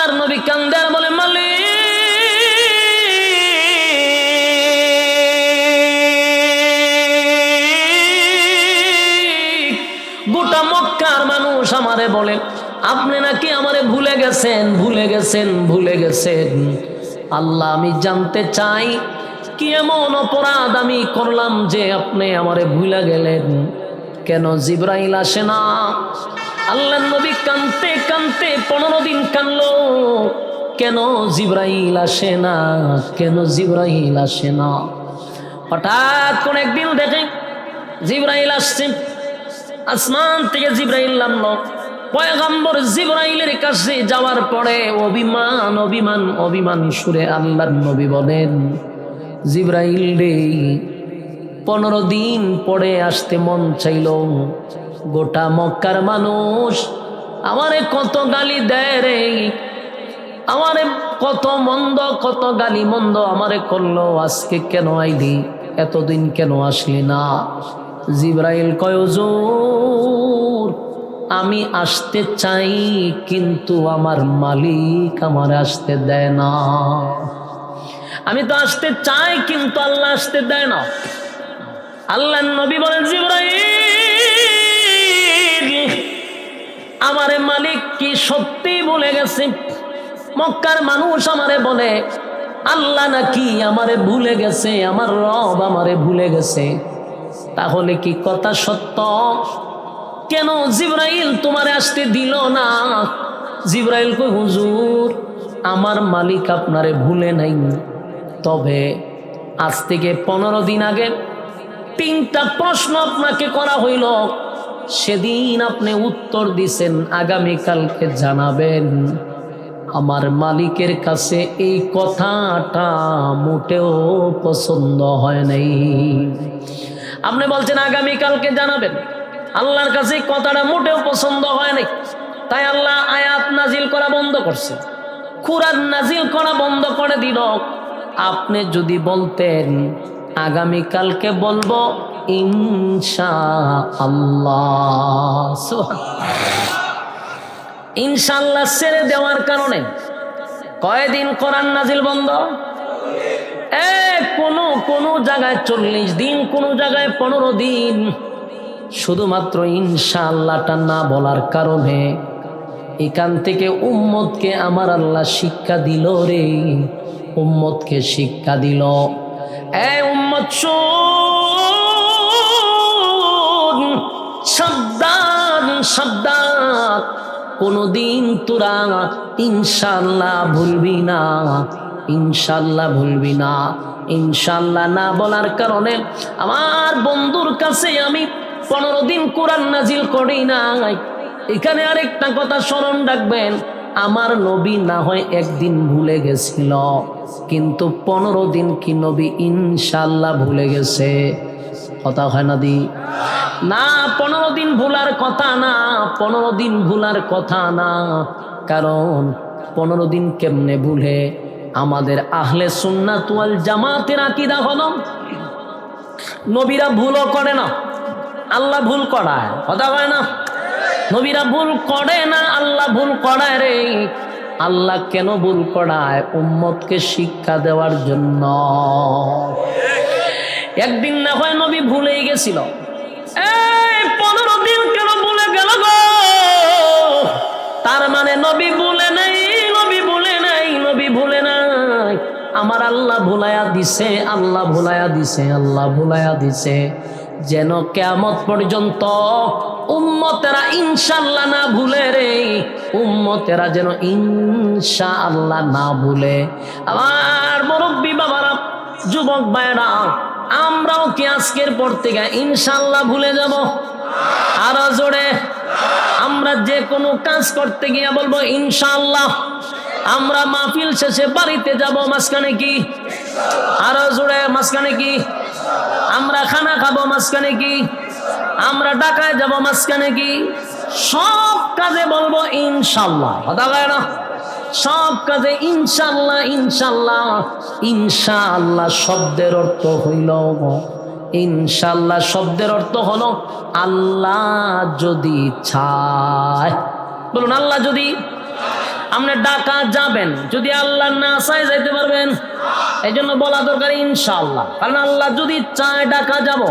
আল্লাহর নবী কান্দে আর বলে, মালিক গোটা মক্কার মানুষ আমারে বলে আপনি নাকি আমারে ভুলে গেছেন, ভুলে গেছেন, ভুলে গেছেন। আল্লাহ, আমি জানতে চাই কি এমন অপরাধ আমি করলাম যে আপনি আমারে ভুলে গেলেন? কেন জিবরাইল আসে না? আল্লাহর নবী কাঁদতে কাঁদতে 15 দিন কাঁদলো। কেন জিবরাইল আসে না? কেন জিবরাইল আসে না? হঠাৎ কোন একদিন দেখে জিবরাইল আসছে। আসমান থেকে জিবরাইল নামলো। পয়গম্বর জিবরাইলের কাছে যাওয়ার পরে অভিমান অভিমান অভিমান সুরে আল্লাহর নবী বলেন, জিবরাইল রে, 15 দিন পরে আসতে মন চাইল। গোটা মক্কার মানুষ আমারে কত গালি দেয় রে, আমারে কত মন্দ, কত গালি মন্দ আমারে করলো। আজকে কেন আইলি? এতদিন কেন আসলি না? জিবরাইল কয়, হুজুর, আমি আসতে চাই কিন্তু আমার মালিক আমার আসতে দেয় না। আমি তো আসতে চাই কিন্তু আল্লাহ আসতে দেয় না। আল্লাহর নবী বলেন, জিবরাইল, আমারে মালিক কি সত্যি ভুলে গেছে? মক্কার মানুষ আমারে বলে আল্লাহ নাকি আমারে ভুলে গেছে, আমার রব আমারে ভুলে গেছে। তাহলে কি কথা সত্য? কেন জিবরাইল তোমারে আসতে দিল না? জিবরাইল কই, হুজুর, আমার মালিক আপনারে ভুলে নাই, তবে আজ থেকে 15 দিন আগে 3টা প্রশ্ন আপনাকে করা হইল, সেদিন আপনি উত্তর দিছেন, আগামীকালকে জানাবেন। আমার মালিকের কাছে এই কথাটা মোটেও পছন্দ হয় নাই। আপনি বলছেন আগামীকালকে জানাবেন, আল্লাহর কাছে কথাটা মোটেও পছন্দ হয় নাই। তাই আল্লাহ আয়াত নাজিল করা বন্ধ করছে, কুরআন নাজিল করা বন্ধ করে দিল। আপনি যদি বলতেন আগামীকালকে বলবো ইনশাআল্লাহ, ইনশাআল্লাহ ছেড়ে দেওয়ার কারণে কয়দিন কোরআন নাজিল বন্ধ? কোন জায়গায় 40 দিন, কোন জায়গায় 15 দিন। শুধুমাত্র ইনশাআল্লাহটা না বলার কারণে এখান থেকে উম্মতকে আমার আল্লাহ শিক্ষা দিল রে, উম্মতকে শিক্ষা দিল। উম্মত শোন, সাবধান সাবধান, কোনদিন তোরা ইনশাআল্লাহ ভুলবি না, ইনশাআল্লাহ ভুলবি না। ইনশাআল্লাহ না বলার কারণে আমার বন্ধুর কাছে আমি 15 দিন কোরআন নাজিল করি নাই। এখানে আরেকটা কথা স্মরণ রাখবেন, আমার নবী না হয় একদিন ভুলে গেছিল, কিন্তু 15 দিন কি নবী ইনশাআল্লাহ ভুলে গেছে? কথা হয় না দি না? 15 দিন ভুলার কথা না, 15 দিন ভুলার কথা না। কারণ 15 দিন কেমনে ভুলে? আমাদের আহলে সুন্নাত ওয়াল জামাতের আকীদা হলো নবীরা ভুলও করে না, আল্লাহ ভুল করায়। কথা হয় না? নবীরা ভুল করে না, আল্লাহ ভুল করায় রে। আল্লাহ কেন ভুল করায়? উম্মতকে শিক্ষা দেওয়ার জন্য। একদিন না হয় নবী ভুলেই গেছিল, 15 দিন কেন ভুলে গেল গো? তার মানে নবী ভুলে নাই, নবী ভুলে নাই, নবী ভুলে নাই। আমার আল্লাহ ভুলাইয়া দিছে, আল্লাহ ভুলাইয়া দিছে, আল্লাহ ভুলাইয়া দিছে, যেন কিয়ামত পর্যন্ত উম্মতেরা ইনশাআল্লাহ না ভুলে রে, উম্মতেরা যেন ইনশাআল্লাহ না ভুলে। আমার মুরব্বী বাবারা, যুবক ভাইরা, আমরাও কি আজকের পর থেকে ইনশাআল্লাহ ভুলে যাব? আরো জোরে। আমরা যে কোনো কাজ করতে গিয়ে বলবো ইনশাআল্লাহ। আমরা মাহফিল শেষে বাড়িতে যাব, মাঝখানে কি? আরো জোরে, মাঝখানে কি? আমরা খানা খাবো, মাঝখানে কি? আমরা ঢাকায় যাব, মাঝখানে কি? সব কাজে বলবো ইনশাআল্লাহ। কথা কয় না? সব কাজে ইনশাআল্লাহ, ইনশাআল্লাহ। ইনশাআল্লাহ শব্দের অর্থ হইল, ইনশাআল্লাহ শব্দের অর্থ হলো আল্লাহ যদি চায়। বলুন, আল্লাহ যদি, আপনি ঢাকা যাবেন, যদি আল্লাহ না চায় যাইতে পারবেন? এই জন্য বলা দরকার ইনশাআল্লাহ, কারণ আল্লাহ যদি চায় ঢাকা যাব,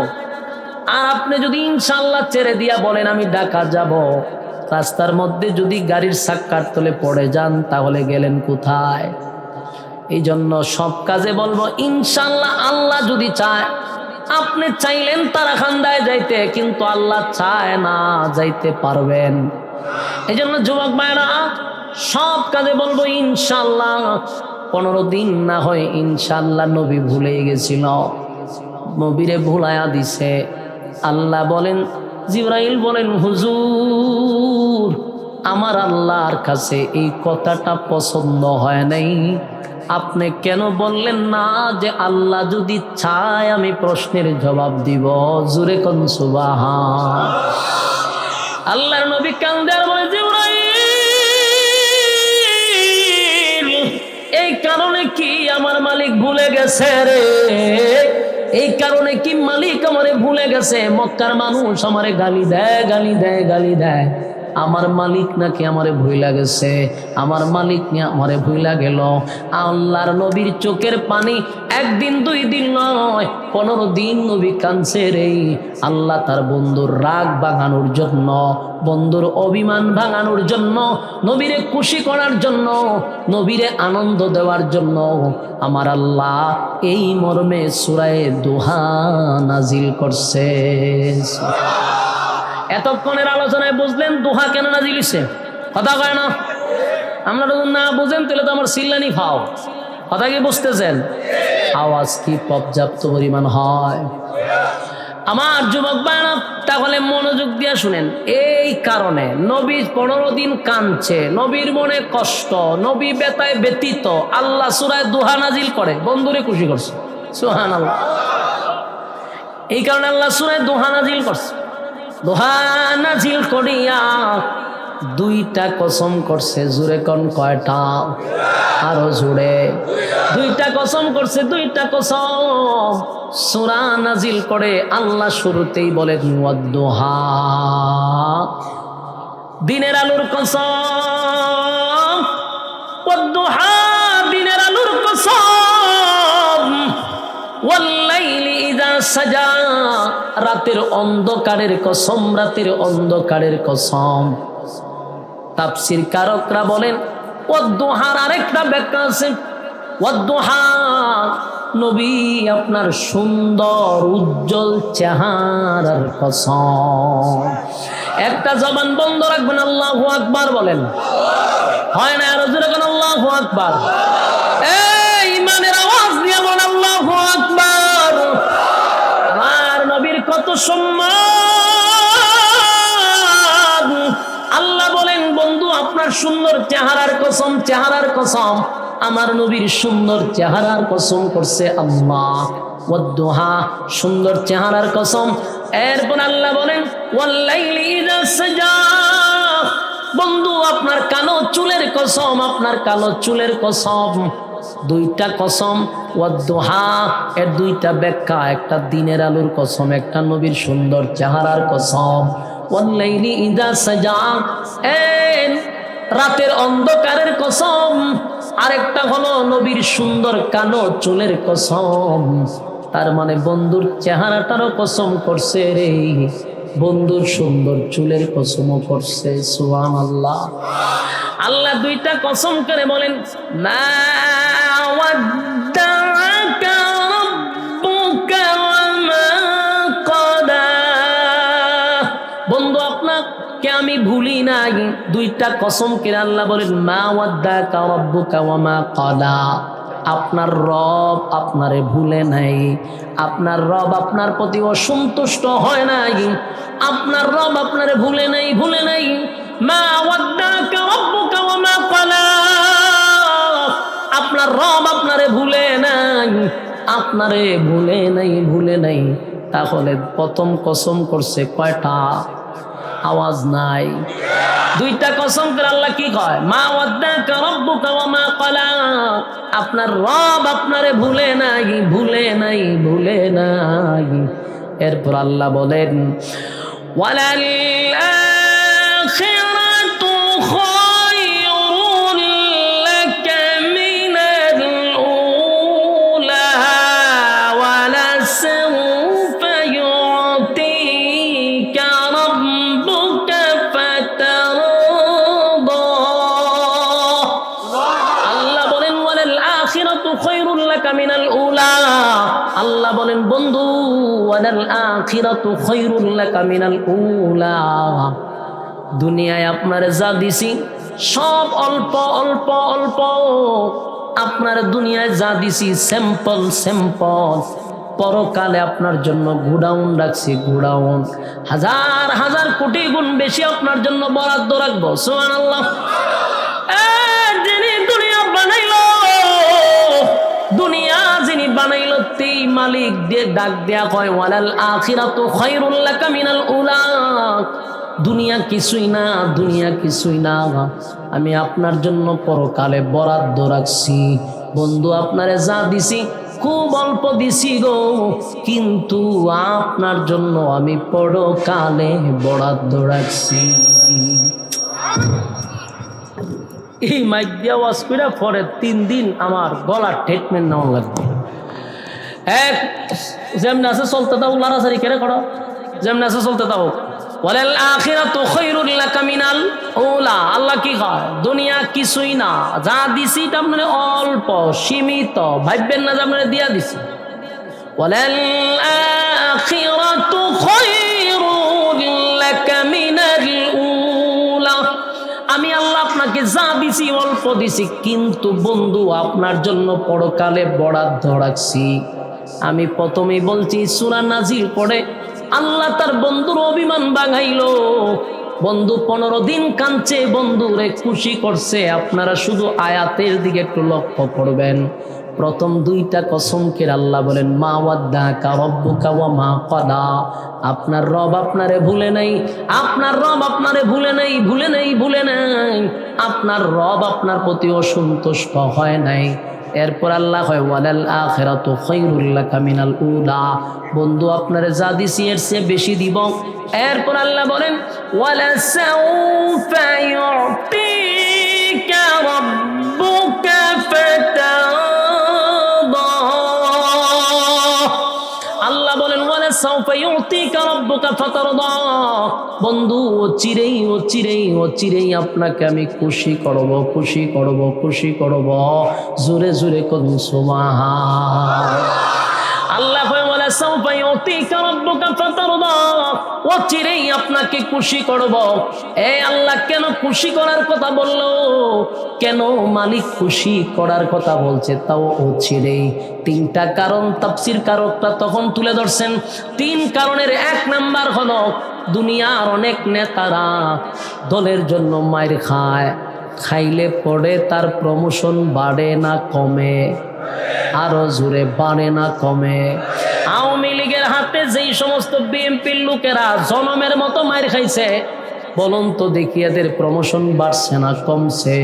আর আপনি যদি ইনশাআল্লাহ ছেড়ে দিয়া বলেন আমি ঢাকা যাব, রাস্তার মধ্যে যদি গাড়ির চাক্কার তলে পড়ে যান তাহলে গেলেন কোথায়? এই জন্য সব কাজে বলবো ইনশাআল্লাহ। আল্লাহ যদি চায়, আপনি চাইলেন তারাখান্দায় যাইতে, কিন্তু আল্লাহ চায় না যাইতে পারবেন। এই জন্য যুবক ভাইরা সব কাজে বলবো ইনশাআল্লাহ। 15 দিন না হয় ইনশাআল্লাহ নবী ভুলে গেছিল, নবীরে ভুলায়া দিছে। আল্লাহ বলেন, জিবরাইল বলেন, হুজুর আমার আল্লাহর কাছে এই কথাটা পছন্দ হয় নাই, আপনি কেন বললেন না যে আল্লাহ যদি চায় আমি প্রশ্নের জবাব দিব? জোরে কোন সুবহান। আল্লাহর নবী কান্দে আর বলে, জিবরাইল এই কারণে কি আমার মালিক ভুলে গেছে রে? এই কারণে কি মালিক আমারে ভুলে গেছে? মক্কার মানুষ আমারে গালি দেয়, গালি দেয়, গালি দেয়। আমার মালিক নাকি আমারে ভুইলা গেছে, আমার মালিক নিয়ে আমারে ভুইলা গেল। আল্লাহর নবীর চোখের পানি একদিন 2 দিন নয়, 15 দিন নবী কাঁদছে রে। আল্লাহ তার বন্ধুর রাগ ভাঙানোর জন্য, বন্ধুর অভিমান ভাঙানোর জন্য, নবীরে খুশি করার জন্য, নবীরে আনন্দ দেওয়ার জন্য আমার আল্লাহ এই মর্মে সূরা দোহা নাজিল করছে। এতক্ষণের আলোচনায় বুঝলেন দোহা কেন নাজিল হইছে? কথা কয় না? আমরা যদি না বুঝেন তাহলে তো আমার চিল্লানি খাও। কথা কি বুঝতেছেন? আওয়াজ কি পর্যাপ্ত পরিমাণ হয়? আমার যুবক ভাইরা তাহলে মনোযোগ দিয়ে শুনেন। এই কারণে নবী 15 দিন কাঁদছে, নবীর মনে কষ্ট, নবী বেতায় ব্যতীত, আল্লাহ সূরা দোহা নাজিল করে বন্ধুরে খুশি করছে। সুবহানাল্লাহ। এই কারণে আল্লাহ সূরা দোহা নাজিল করছে। দোহা নাজিল করিয়া 2টা কসম করছে। জোরে কোন কয়টা? আরো জোরে। 2টা কসম করছে, 2টা কসম। সূরা নাজিল করে আল্লাহ শুরুতেই বলেন ওয়াদ-দোহা, দিনের আলোর কসম। ওয়াদ-দোহা, দিনের আলোর কসম। ওয়াল-লাইলি ইযা সাজা, রাতের অন্ধকারের কসম, রাতের অন্ধকারের কসম। তাফসীর কারকরা বলেন ওয়াদ-দোহার আরেকটা ব্যাখ্যা আছে। ওয়াদ-দোহা, নবী আপনার সুন্দর উজ্জ্বল চেহারার কসম। একটা জবান বন্ধ রাখবেন, আল্লাহু আকবার বলেন। হয় না? আরো জোরে বলেন আল্লাহু আকবার। এই ইমানের আওয়াজ দিয়ে বলেন আল্লাহু আকবার। আমার নবীর কত সম্মান! আল্লাহ বলেন, বন্ধু আপনার সুন্দর চেহারার কসম, চেহারার কসম। আমার নবীর সুন্দর চেহারার কসম করছে আল্লাহ। ওয়াদ-দোহা, সুন্দর চেহারার কসম। এরপর আল্লাহ বলেন ওয়াল-লাইলি ইযা সাজা, বন্ধু আপনার কালো চুলের কসম, আপনার কালো চুলের কসম। 2টা কসম। ওয়াদ-দোহা এর 2টা ব্যাখ্যা, একটা দিনের আলোর কসম, একটা নবীর সুন্দর চেহারার কসম। ওয়াল-লাইলি ইযা সাজা, রাতের অন্ধকারের কসম। আরেকটা হলো নবীর সুন্দর কালো চুলের কসম। তার মানে বন্ধুর চেহারাটারও কসম করছে রে, বন্ধুর সুন্দর চুলের কসমও করছে। সুবহানাল্লাহ। আল্লাহ 2টা কসম করে বলেন মা ওয়াদ্দাকা রাব্বুকা ওয়া মা ক্বালা, বন্ধু আপনাকে আমি ভুলি নাই। 2টা কসম করে আল্লাহ বলেন মা ওয়াদ্দাকা রাব্বুকা ওয়া মা ক্বালা, আপনার রব আপনারে ভুলে নাই, আপনার রব আপনার প্রতি অসন্তুষ্ট হয় নাই, আপনার রব আপনারে ভুলে নাই, ভুলে নাই। মা ওয়াদ্দাকা রাব্বুকা ওয়া মা ক্বালা, আপনার রব আপনারে ভুলে নাই, আপনারে ভুলে নাই, ভুলে নাই। তাহলে প্রথম কসম করছে কয়টা? আওয়াজ নাই। 2টা কসম করে আল্লাহ কি কয়? মা ওয়াদ্দাকা রাব্বুকা ওয়া মা ক্বালা, আপনার রব আপনারে ভুলে নাই, ভুলে নাই, ভুলে নাই। এরপর আল্লাহ বলেন ওয়ালাল আখিরাতু খায়রুল মিনাল উলা। আল্লাহ বলেন বন্ধু ওয়ালাল আখিরাতু খায়রুল লাকা মিনাল উলা। দুনিয়ায় আপনারে যা দিছি সব অল্প অল্প অল্প। আপনার দুনিয়ায় যা দিছি স্যাম্পল স্যাম্পল, পরকালে আপনার জন্য গোডাউন রাখছি, গোডাউন হাজার হাজার কোটি গুণ বেশি আপনার জন্য বরাদ্দ রাখবো। সুবহানাল্লাহ। যিনি দুনিয়া বানাইলো, দুনিয়া যিনি বানাইলো তেই মালিক দিয়ে ডাক দেয়া হয় ওয়ালাল আখিরাতু খায়রুল লাকা মিনাল উলা। দুনিয়া কিছুই না, দুনিয়া কিছুই না, আমি আপনার জন্য পরকালে বরাদ্দ রাখছি। বন্ধু আপনারে যা দিছি খুব অল্প দিছি গো, কিন্তু আপনার জন্য আমি পরকালে বরাদ্দ রাখছি। এই মাইক দিয়া ওয়াজ কইরা পরে 3 দিন আমার গলার ট্রিটমেন্ট নেওয়া লাগবে। এক যেমন আছে চলতে দাও, লারাসারি কেড়ে করো, যেমন আছে চলতে দাও। ওয়ালাল আখিরাতু খায়রুল লাকা মিনাল উলা। আল্লাহ কি কয়? দুনিয়া কিছুই না, যা দিছি এটা আপনার অল্প সীমিত, ভাববেন না যে আপনারা দিয়া দিছি। ওয়ালাল আখিরাতু খায়রুল লাকা মিনাল উলা। আমি আল্লাহ আপনাকে যা দিছি অল্প দিছি, কিন্তু বন্ধু আপনার জন্য পরকালে বরাদ্দ রাখছি। আমি প্রথমেই বলছি সূরা নাজিল পড়ে আল্লাহ তার বন্ধুর অভিমান ভাঙাইলো। বন্ধু 15 দিন কাঁদছে, বন্ধুরে খুশি করছে। আপনারা শুধু আয়াতের দিকে একটু লক্ষ্য করবেন। প্রথম 2টা কসমকে আল্লাহ বলেন মা ওয়াদ্দাকা রাব্বুকা ওয়া মা ক্বালা। আপনার রব আপনারে ভুলে নাই, আপনার রব আপনারে ভুলে নাই, ভুলে নাই, ভুলে নাই। আপনার রব আপনার প্রতি অসন্তুষ্ট হয় নাই। এরপর আল্লাহ হয় ওয়ালাল আখিরাতু খায়রুল লাকা মিনাল উলা। বন্ধু আপনারে যা দিছি এর চেয়ে বেশি দিব। এরপর আল্লাহ বলেন ওয়ালা সাউফা ইউতিকা রাব্বুকা ফাতারদা। আল্লাহ বলেন ওয়ালা সাউফা ইউতিকা রাব্বুকা ফাতারদা। বন্ধু চিরেই ও চিরেই ও চিরেই আপনাকে আমি খুশি করব, খুশি করব, খুশি করব। জোরে জোরে করুন সুবহান আল্লাহ। ওয়ালা সাউফা ইউতিকা রাব্বুকা ফাতারদা। ও চিরেই আপনাকে খুশি করব। এই আল্লাহ কেন খুশি করার কথা বললো? কেন মালিক খুশি করার কথা বলছে? তাও ও চিরেই 3টা কারণ তাফসীর কারকরা তখন তুলে ধরছেন। 3 কারণের 1 নাম্বার হলো দুনিয়ার অনেক নেতারা দলের জন্য মাইর খায়, খাইলে পড়ে তার প্রমোশন বাড়ে না কমে? আরো জোরে, বাড়ে না কমে? আওয়ামী লীগের হাতে যেই সমস্ত বিএনপির লোকেরা জনমের মতো মাইর খাইছে, বলুন তো দেখি এদের প্রমোশন বাড়ছে না কমছে?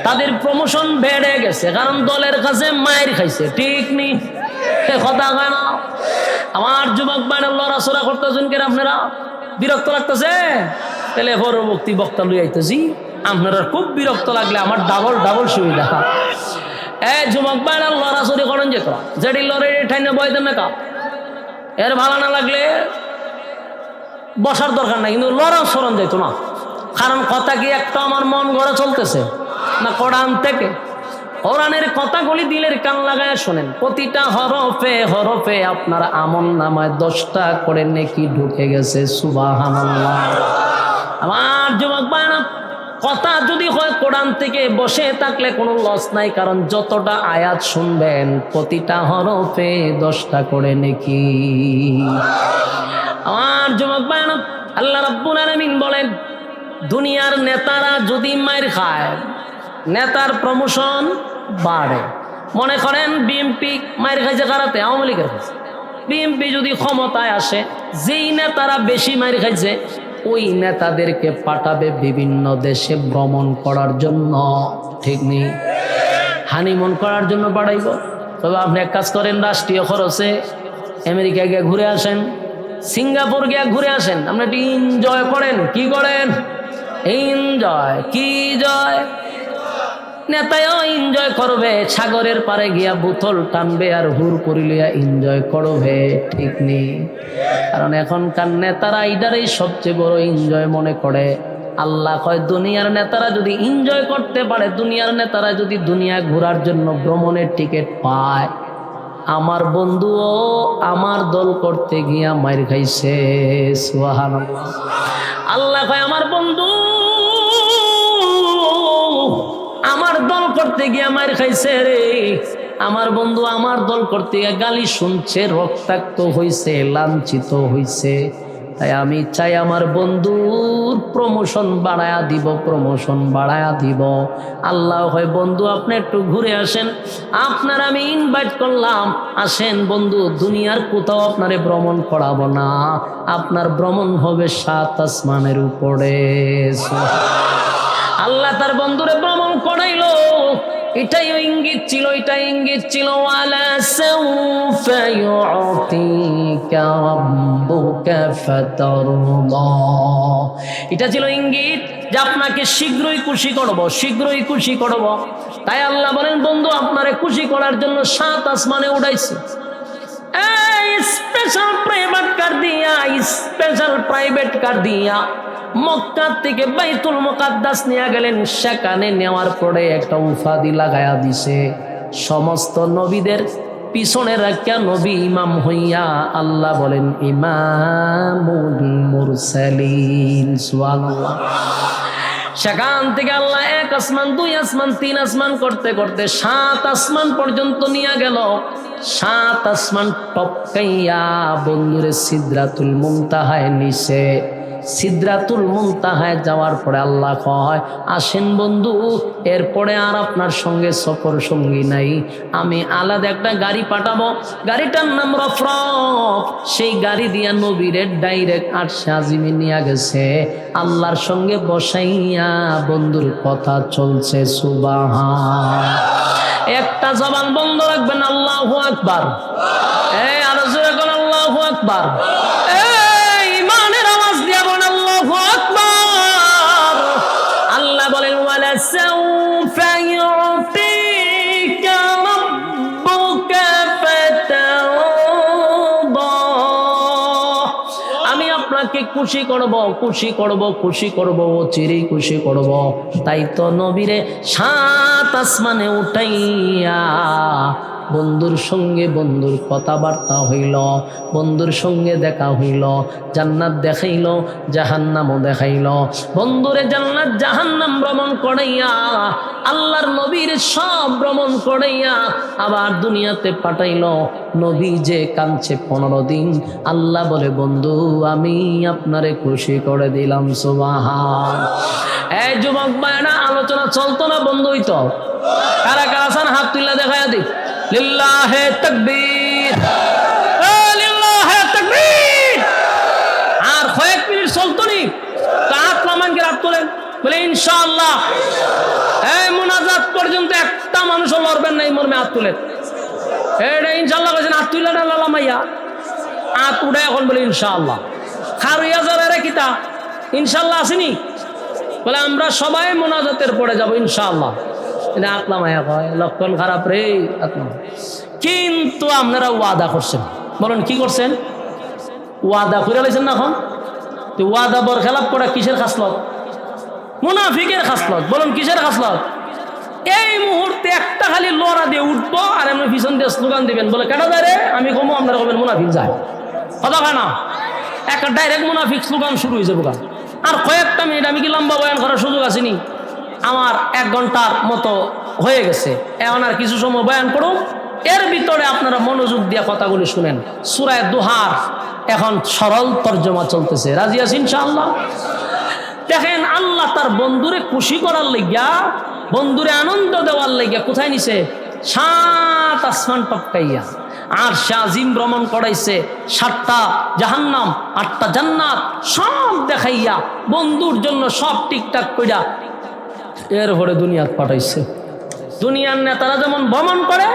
তাদের প্রমোশন বেড়ে গেছে, কারণ দলের কাছে মাইর খাইছে। ঠিক নি কথা হয় না? আমার যুবক ভাইরা লড়াচড়া করতেছেন কেন? আপনারা বিরক্ত লাগতেছে? তাহলে পরবর্তী বক্তা লই আইতেছি। আপনারা খুব বিরক্ত লাগলে আমার ডাবল ডাবল সুবিধা। যুবক ভাইরা লড়াচড়ি করেন যেত, যেটি লড়ে ঠাইনে বয় দেন না কা। এর ভালো না লাগলে বসার দরকার নাই, কিন্তু লড়া সরণ যেত না। কারণ কথা কি একটা আমার মন গড়ে চলতেছে না কোরআন থেকে? কোরআনের কথাগুলি দিলের কান লাগায় শোনেন। প্রতিটা হরফে হরফে আপনার আমল নামায় 10টা করে নেকি ঢুকে গেছে। সুবহানাল্লাহ। আমার যুবক ভাইরা, কথা যদি হয় কোরআন থেকে, বসে থাকলে কোনো লস নাই, কারণ যতটা আয়াত শুনবেন প্রতিটা হরফে 10টা করে নেকি। আমার যুবক ভাইরা, আল্লাহ রাব্বুল আলামিন বলেন দুনিয়ার নেতারা যদি মাইর খায়, নেতার প্রমোশন বাড়ে। মনে করেন বিএনপি মাইর খাইছে কারাতে, আওয়ামী লীগের কাছে। বিএনপি যদি ক্ষমতায় আসে, যেই নেতারা বেশি মাইর খাইছে ওই নেতাদেরকে পাঠাবে বিভিন্ন দেশে ভ্রমণ করার জন্য। ঠিক নেই? হানিমুন করার জন্য পাঠাইব। তবে আপনি এক কাজ করেন, রাষ্ট্রীয় খরচে আমেরিকা গিয়ে ঘুরে আসেন, সিঙ্গাপুর গিয়ে ঘুরে আসেন, আপনি একটু এনজয় করেন। কি করেন? এনজয়। কি জয়? নেতাও এনজয় করবে, সাগরের পারে গিয়া বোতল টানবে আর হুর করিলিয়া এনজয় করবে। ঠিক নেই? কারণ এখনকার নেতারা এইটারই সবচেয়ে বড় এনজয় মনে করে। আল্লাহ কয় দুনিয়ার নেতারা যদি এনজয় করতে পারে, দুনিয়ার নেতারা যদি দুনিয়া ঘোরার জন্য ভ্রমণের টিকিট পায়, আমার বন্ধুও আমার দল করতে গিয়া মাইর খাইছে। সুবহানাল্লাহ। আল্লাহ কয় আমার বন্ধু আমার দল করতে গিয়া মাইর খাইছে রে। আমার বন্ধু আমার দল করতে গিয়া গালি শুনছে, রক্তাক্ত হইছে, লাঞ্ছিত হইছে। তাই আমি চাই আমার বন্ধুর প্রমোশন বাড়ায়া দিব, প্রমোশন বাড়ায়া দিব। আল্লাহ হয় বন্ধু আপনি একটু ঘুরে আসেন, আপনার আমি ইনভাইট করলাম, আসেন বন্ধু, দুনিয়ার কোথাও আপনারে ভ্রমণ করাবো না, আপনার ভ্রমণ হবে 7 আসমানের উপরে। আল্লাহ তার বন্ধুরে ভ্রমণ করাইলো। এটাই ইঙ্গিত ছিল, এটাই ইঙ্গিত ছিল। ওয়ালা সাউফা ইউতিকা রাব্বুকা ফাতারদা। এটা ছিল ইঙ্গিত যে আপনাকে শীঘ্রই খুশি করব, শীঘ্রই খুশি করব। তাই আল্লাহ বলেন বন্ধু আপনারে খুশি করার জন্য 7 আসমানে উঠাইছে। এই স্পেশাল প্রাইভেট কার দিয়া, স্পেশাল প্রাইভেট কার দিয়া মক্কা থেকে বাইতুল মুকাদ্দাস নিয়ে গেলেন। সেখানে নেওয়ার পরে একটা উফাদি লাগায়া দিছে। সমস্ত নবীদের পিছনে রাখিয়া নবী ইমাম হইয়া আল্লাহ বলেন ইমামুল মুরসালিন। সুবহানাল্লাহ। সেখান থেকে আল্লাহ 1 আসমান 2 আসমান 3 আসমান করতে করতে 7 আসমান পর্যন্ত নিয়ে গেল। 7 আসমান টপকাইয়া বন্ধুরে সিদরাতুল মুনতাহায় নিছে। সিদরাতুল মুনতাহায় যাওয়ার পরে আল্লাহ কয় আসেন বন্ধু, এরপরে আর আপনার সঙ্গে সফর সঙ্গী নাই, আমি আলাদা একটা গাড়ি পাঠাবো, গাড়িটার নাম রফরফ। সেই গাড়ি দিয়া নবীরে ডাইরেক্ট আরশে আজিমে নিয়ে গেছে। আল্লাহর সঙ্গে বসাইয়া বন্ধুর কথা চলছে। সুবহান। একটা জবান বন্ধ রাখবেন, আল্লাহু আকবার। এই আর জোরে বলেন আল্লাহু আকবার। বলেন ওয়ালা সাউফা ইউতিকা রাব্বুকা ফাতারদা। আমি আপনাকে খুশি করব, খুশি করব, খুশি করব, চিরই খুশি করব। তাই তো নবীরে 7 আসমানে উঠাইয়া বন্ধুর সঙ্গে বন্ধুর কথাবার্তা হইল, বন্ধুর সঙ্গে দেখা হইল, জান্নাত দেখাইল, জাহান্নামও দেখাইল। বন্ধুরে জান্নাত জাহান্নাম ভ্রমণ করাইয়া আল্লাহর নবীর সব ভ্রমণ করাইয়া আবার দুনিয়াতে পাঠাইল। নবী যে কাঁদছে 15 দিন। আল্লাহ বলে বন্ধু আমি আপনারে খুশি করে দিলাম। সুবহান। এই যুবক ভাইরা আলোচনা চলতো না বন্ধ হইতো? কারা কারা আছেন হাত তুলে দেখায়া দিই। লিল্লাহে তাকবীর, লিল্লাহে তাকবীর। আর কয়েক মিনিট চলতো নি, হাত নামানকে রাত তোলেন, বলে ইনশাআল্লাহ এই মুনাজাত পর্যন্ত একটা মানুষও মরবেন নাই, মরবে হাত তুলেন। এটা ইনশাআল্লাহ বলছেন, হাত তুলে না লালামাইয়া হাত উঠে এখন বলে ইনশাআল্লাহ। খারুইয়া যারা কিতা ইনশাআল্লাহ আসেনি, বলে আমরা সবাই মুনাজাতের পরে যাব ইনশাআল্লাহ। আকলামায়া কয় লক্ষণ খারাপ রে। কিন্তু আপনারা ওয়াদা করছেন, বলেন কি করছেন? ওয়াদা করে লাইছেন না। এখন ওয়াদা বরখেলাপ করা কিসের খাসলত? মুনাফিকের খাসলত। বলুন কিসের খাসলত? এই মুহূর্তে একটা খালি লড়া দিয়ে উঠবো আর এমনি পিছন দিয়ে স্লোগান দিবেন, বলে কেটা যায় রে, আমি কমো, আপনারা কবেন মুনাফিক যায়। কথা হয় না? একটা ডাইরেক্ট মুনাফিক স্লোগান শুরু হয়ে যাবো। আর কয়েকটা মিনিট আমি কি লম্বা বয়ান করার সুযোগ আসেনি? আমার 1 ঘন্টার মতো হয়ে গেছে, এখন আর কিছু সময় বয়ান করুন। এর ভিতরে আপনারা মনোযোগ দিয়ে কথাগুলি শুনেন। সূরা দুহার এখন সরল তর্জমা চলতেছে। রাজি আছেন ইনশাআল্লাহ? দেখেন আল্লাহ তার বন্ধুরে খুশি করার লাগিয়া, বন্ধুরে আনন্দ দেওয়ার লাগিয়া কোথায় নিছে? 7 আসমান টপকাইয়া আরশে আজিম ভ্রমণ করাইছে। 7টা জাহান্নাম, 8টা জান্নাত সব দেখাইয়া বন্ধুর জন্য সব ঠিকঠাক কইরা এরপরে দুনিয়াত পাঠাইছে। দুনিয়ার নেতারা যেমন ভ্রমণ করে,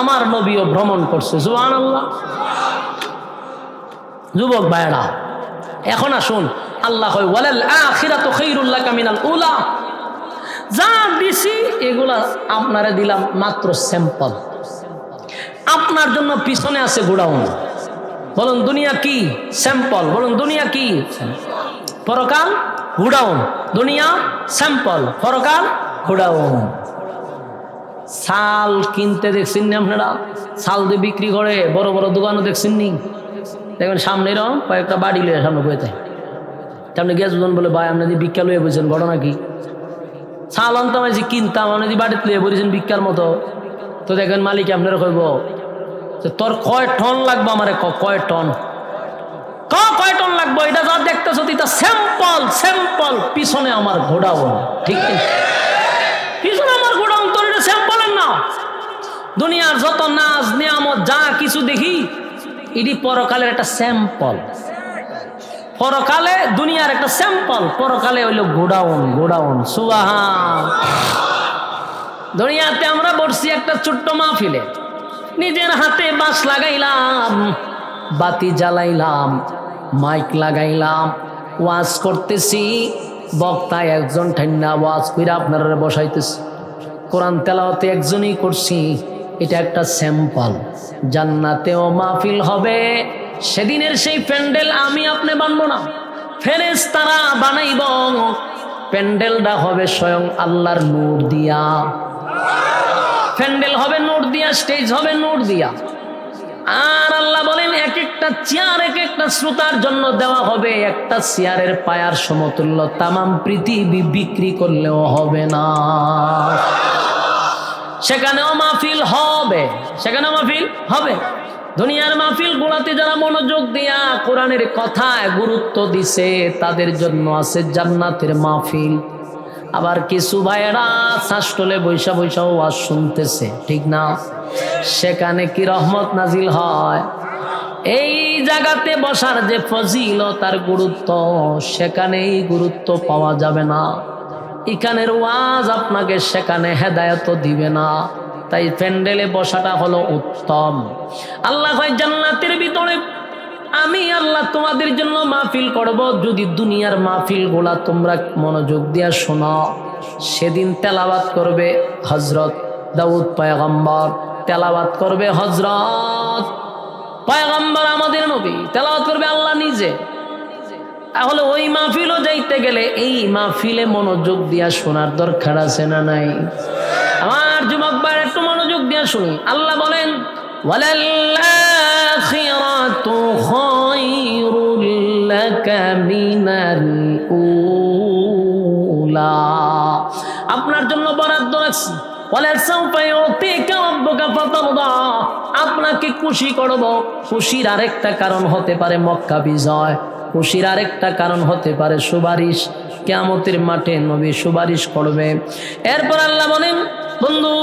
আমার নবীও ভ্রমণ করছে। সুবহানাল্লাহ। যুবক ভাইরা এখন আসুন, আল্লাহ কয় ওয়ালাল আখিরাতু খায়রুল লাকা মিনাল উলা। যা দিছি এগুলা আপনারে দিলাম মাত্র স্যাম্পল, আপনার জন্য পিছনে আছে গোডাউন। বলুন দুনিয়া কি? স্যাম্পল। বলুন দুনিয়া কি? পরকাল গোডাউন, দুনিয়া স্যাম্পল, পরকাল গোডাউন। চাল কিনতে দেখছেন নি আপনারা? চাল দিয়ে বিক্রি করে বড় বড় দোকানও দেখছেন নি? দেখবেন সামনে এরকম কয়েকটা বাড়ি লয়ে সামনে বইতে, সামনে গিয়ে দুজন বলে ভাই আপনি ভিক্ষা লয়ে বলছেন, ঘটনা কি? চাল আনতাম আছি কিনতাম, আপনি বাড়িতে লয়ে বলেছেন ভিক্ষার মতো। তো দেখবেন মালিক আপনারা কইব তোর কয় টন লাগবে, আমারে কয় টন, কয় টন লাগবে? এটা যা দেখতেছো এটা স্যাম্পল, স্যাম্পল। পিছনে আমার গোডাউন, ঠিক আছে? পিছনে আমার গোডাউন, তোর এটা স্যাম্পলের না। দুনিয়ার যত নাজ নিয়ামত যা কিছু দেখি এটি পরকালের একটা স্যাম্পল। পরকালে দুনিয়ার একটা স্যাম্পল, পরকালে হইল গোডাউন, গোডাউন। সুবহান। দুনিয়াতে আমরা বসছি একটা ছোট্ট মাহফিলে, নিজের হাতে বাঁশ লাগাইলাম, বাতি জ্বালাইলাম, মাইক লাগাইলাম, ওয়াজ করতেছি, বক্তায় একজন ঠান্ডা ওয়াজ কইরা আপনারা বসাইতেছি, কোরআন তেলাওয়াতে একজনই করছি। এটা একটা স্যাম্পল। জান্নাতেও মাহফিল হবে, সেদিনের সেই প্যান্ডেল আমি আপনি বানবো না, ফেরেশতারা বানাইব। প্যান্ডেলটা হবে স্বয়ং আল্লাহর নূর দিয়া, প্যান্ডেল হবে নূর দিয়া, স্টেজ হবে নূর দিয়া। আর আল্লাহ বলেন এক একটা চেয়ার এক একটা শ্রোতার জন্য দেওয়া হবে, একটা চেয়ারের পায়ার সমতুল্য তামাম পৃথিবী বিক্রি করলেও হবে না। সেখানেও মাহফিল হবে, সেখানেও মাহফিল হবে। দুনিয়ার মাহফিল গুলাতে যারা মনোযোগ দিয়া কোরআনের কথায় গুরুত্ব দিছে তাদের জন্য আছে জান্নাতের মাহফিল। আবার কিছু ভাইয়েরা শাসটলে বৈশা বৈশা ওয়াজ শুনতেছে, ঠিক না? সেখানে কি রহমত নাজিল হয়? এই জায়গাতে বসার যে ফজিলত আর গুরুত্ব, সেখানে এই গুরুত্ব পাওয়া যাবে না। এখানের ওয়াজ আপনাকে সেখানে হেদায়েত দিবে না। তাই প্যান্ডেলে বসাটা হলো উত্তম। আল্লাহ কয় জান্নাতের ভিতরে আমি আল্লাহ তোমাদের জন্য মাহফিল করব, যদি দুনিয়ার মাহফিল গুলা তোমরা মনোযোগ দিয়া শোনো। সেদিন তেলাওয়াত করবে হযরত দাউদ পয়গম্বর, তেলাওয়াত করবে হযরত পয়গম্বর আমাদের নবী, তেলাওয়াত করবে আল্লাহ নিজে। তাহলে ওই মাহফিলও যাইতে গেলে এই মাহফিলে মনোযোগ দিয়া শোনার দরকার আছে না নাই? আমার যুবক ভাই একটু মনোযোগ দিয়া শুনি। আল্লাহ বলেন ওয়ালাল আখিরাতু খায়রুল লাকা মিনাল উলা। আপনার জন্য বরাদ্দ আছে, ওয়ালা সাওফা ইউতিকা রাব্বুকা ফাতারদা। আপনাকে খুশি করব। খুশির আরেকটা কারণ হতে পারে মক্কা বিজয়, খুশির আরেকটা কারণ হতে পারে সুপারিশ। কিয়ামতের মাঠে নবী সুপারিশ করবে। এরপর আল্লাহ বলেন বন্ধু,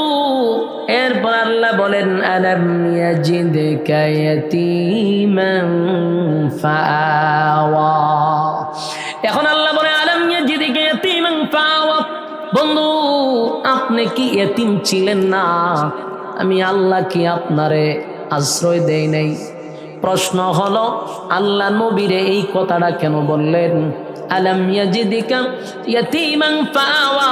এরপর আল্লাহ বলেন আলাম ইয়াজিদকা ইয়াতীমান ফাআওয়া। এখন আল্লাহ বলে আলাম ইয়াজিদকা ইয়াতীমান ফাআওয়া। বন্ধু আপনি কি এতিম ছিলেন না? আমি আল্লাহ কি আপনারে আশ্রয় দেই নাই? প্রশ্ন হলো আল্লাহ নবীরে এই কথাটা কেন বললেন? আলাম ইয়াজিদকা ইয়াতীমান ফাআওয়া।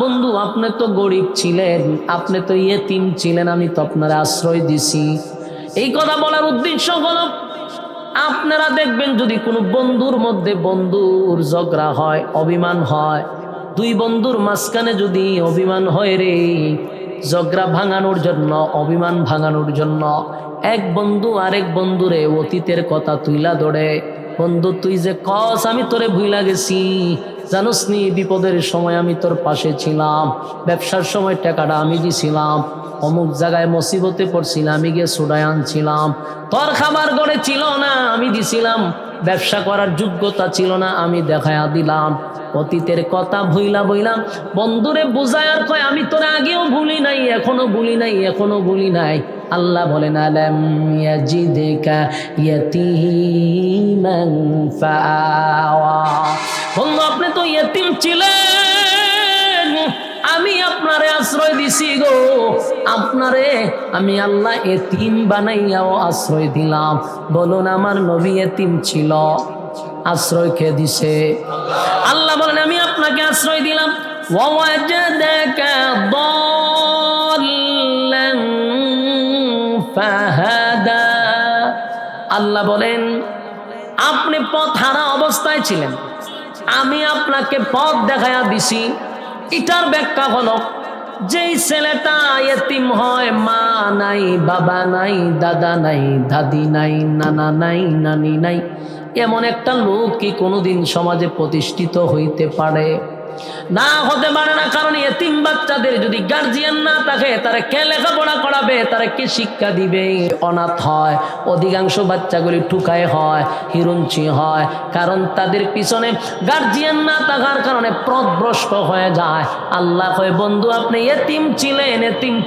বন্ধু আপনি তো গরিব ছিলেন, আপনি তো ইয়েতিম ছিলেন, আমি তো আপনার আশ্রয় দিছি। এই কথা বলার উদ্দেশ্য হলো আপনারা দেখবেন যদি কোনো বন্ধুর মধ্যে বন্ধুর ঝগড়া হয়, অভিমান হয়, দুই বন্ধুর মাঝখানে যদি অভিমান হয় রে, ঝগড়া ভাঙানোর জন্য, অভিমান ভাঙানোর জন্য এক বন্ধু আরেক বন্ধুরে অতীতের কথা তুইলা ধরে, বন্ধু তুই যে কস আমি তোরে ভুইলা গেছি, জানোস নি বিপদের সময় আমি তোর পাশে ছিলাম, ব্যবসার সময় টাকাটা আমি দিছিলাম, অমুক জায়গায় মুসিবতে পড়ছিলাম আমি গিয়ে সুডায় আনছিলাম, তোর খাবার ঘরে ছিল না আমি দিছিলাম, ব্যবসা করার যোগ্যতা ছিল না আমি দেখায়া দিলাম। অতীতের কথা ভুইলা বইলাম বন্ধুরে বুঝায় আর কয় আমি তোরে আগেও ভুলি নাই, এখনো ভুলি নাই, এখনো ভুলি নাই। আল্লাহ বলেন আলাম ইয়াজিদকা ইয়াতীমান ফাআওয়া। বন্ধু আপনি তো ইয়েতিম ছিলেন, আমি আপনারে আশ্রয় দিছি গো, আপনারে আমি আল্লাহ এতিম বানাইয়াও আশ্রয় দিলাম। বলুন আমার নবী এতিম ছিল, আশ্রয় কে দিছে? আল্লাহ বলেন আমি আপনাকে আশ্রয় দিলাম। ওয়াজাদাকা দাল্লান ফাহাদা। আল্লাহ বলেন আপনি পথহারা অবস্থায় ছিলেন, আমি আপনাকে পথ দেখায়া দিছি। এটার ব্যাখ্যা হলো, যেই ছেলেটা ইয়েতিম হয়, মা নাই, বাবা নাই, দাদা নাই, দাদি নাই, নানা নাই, নানি নাই, এমন একটা লোক কি কোনোদিন সমাজে প্রতিষ্ঠিত হইতে পারে? না, হতে পারে না। কারণ এতিম বাচ্চাদের যদি গার্জিয়ান না থাকে, তারা কে লেখাপড়া করাবে, তারা কে শিক্ষা দিবে? অনাথ হয়, অধিকাংশ বাচ্চাগুলি ঠুকায় হয়, হিরুঞ্চি হয়, কারণ তাদের পিছনে গার্জিয়ান না থাকার কারণে পথভ্রষ্ট হয়ে যায়। আল্লাহ কয়, বন্ধু আপনি এতিম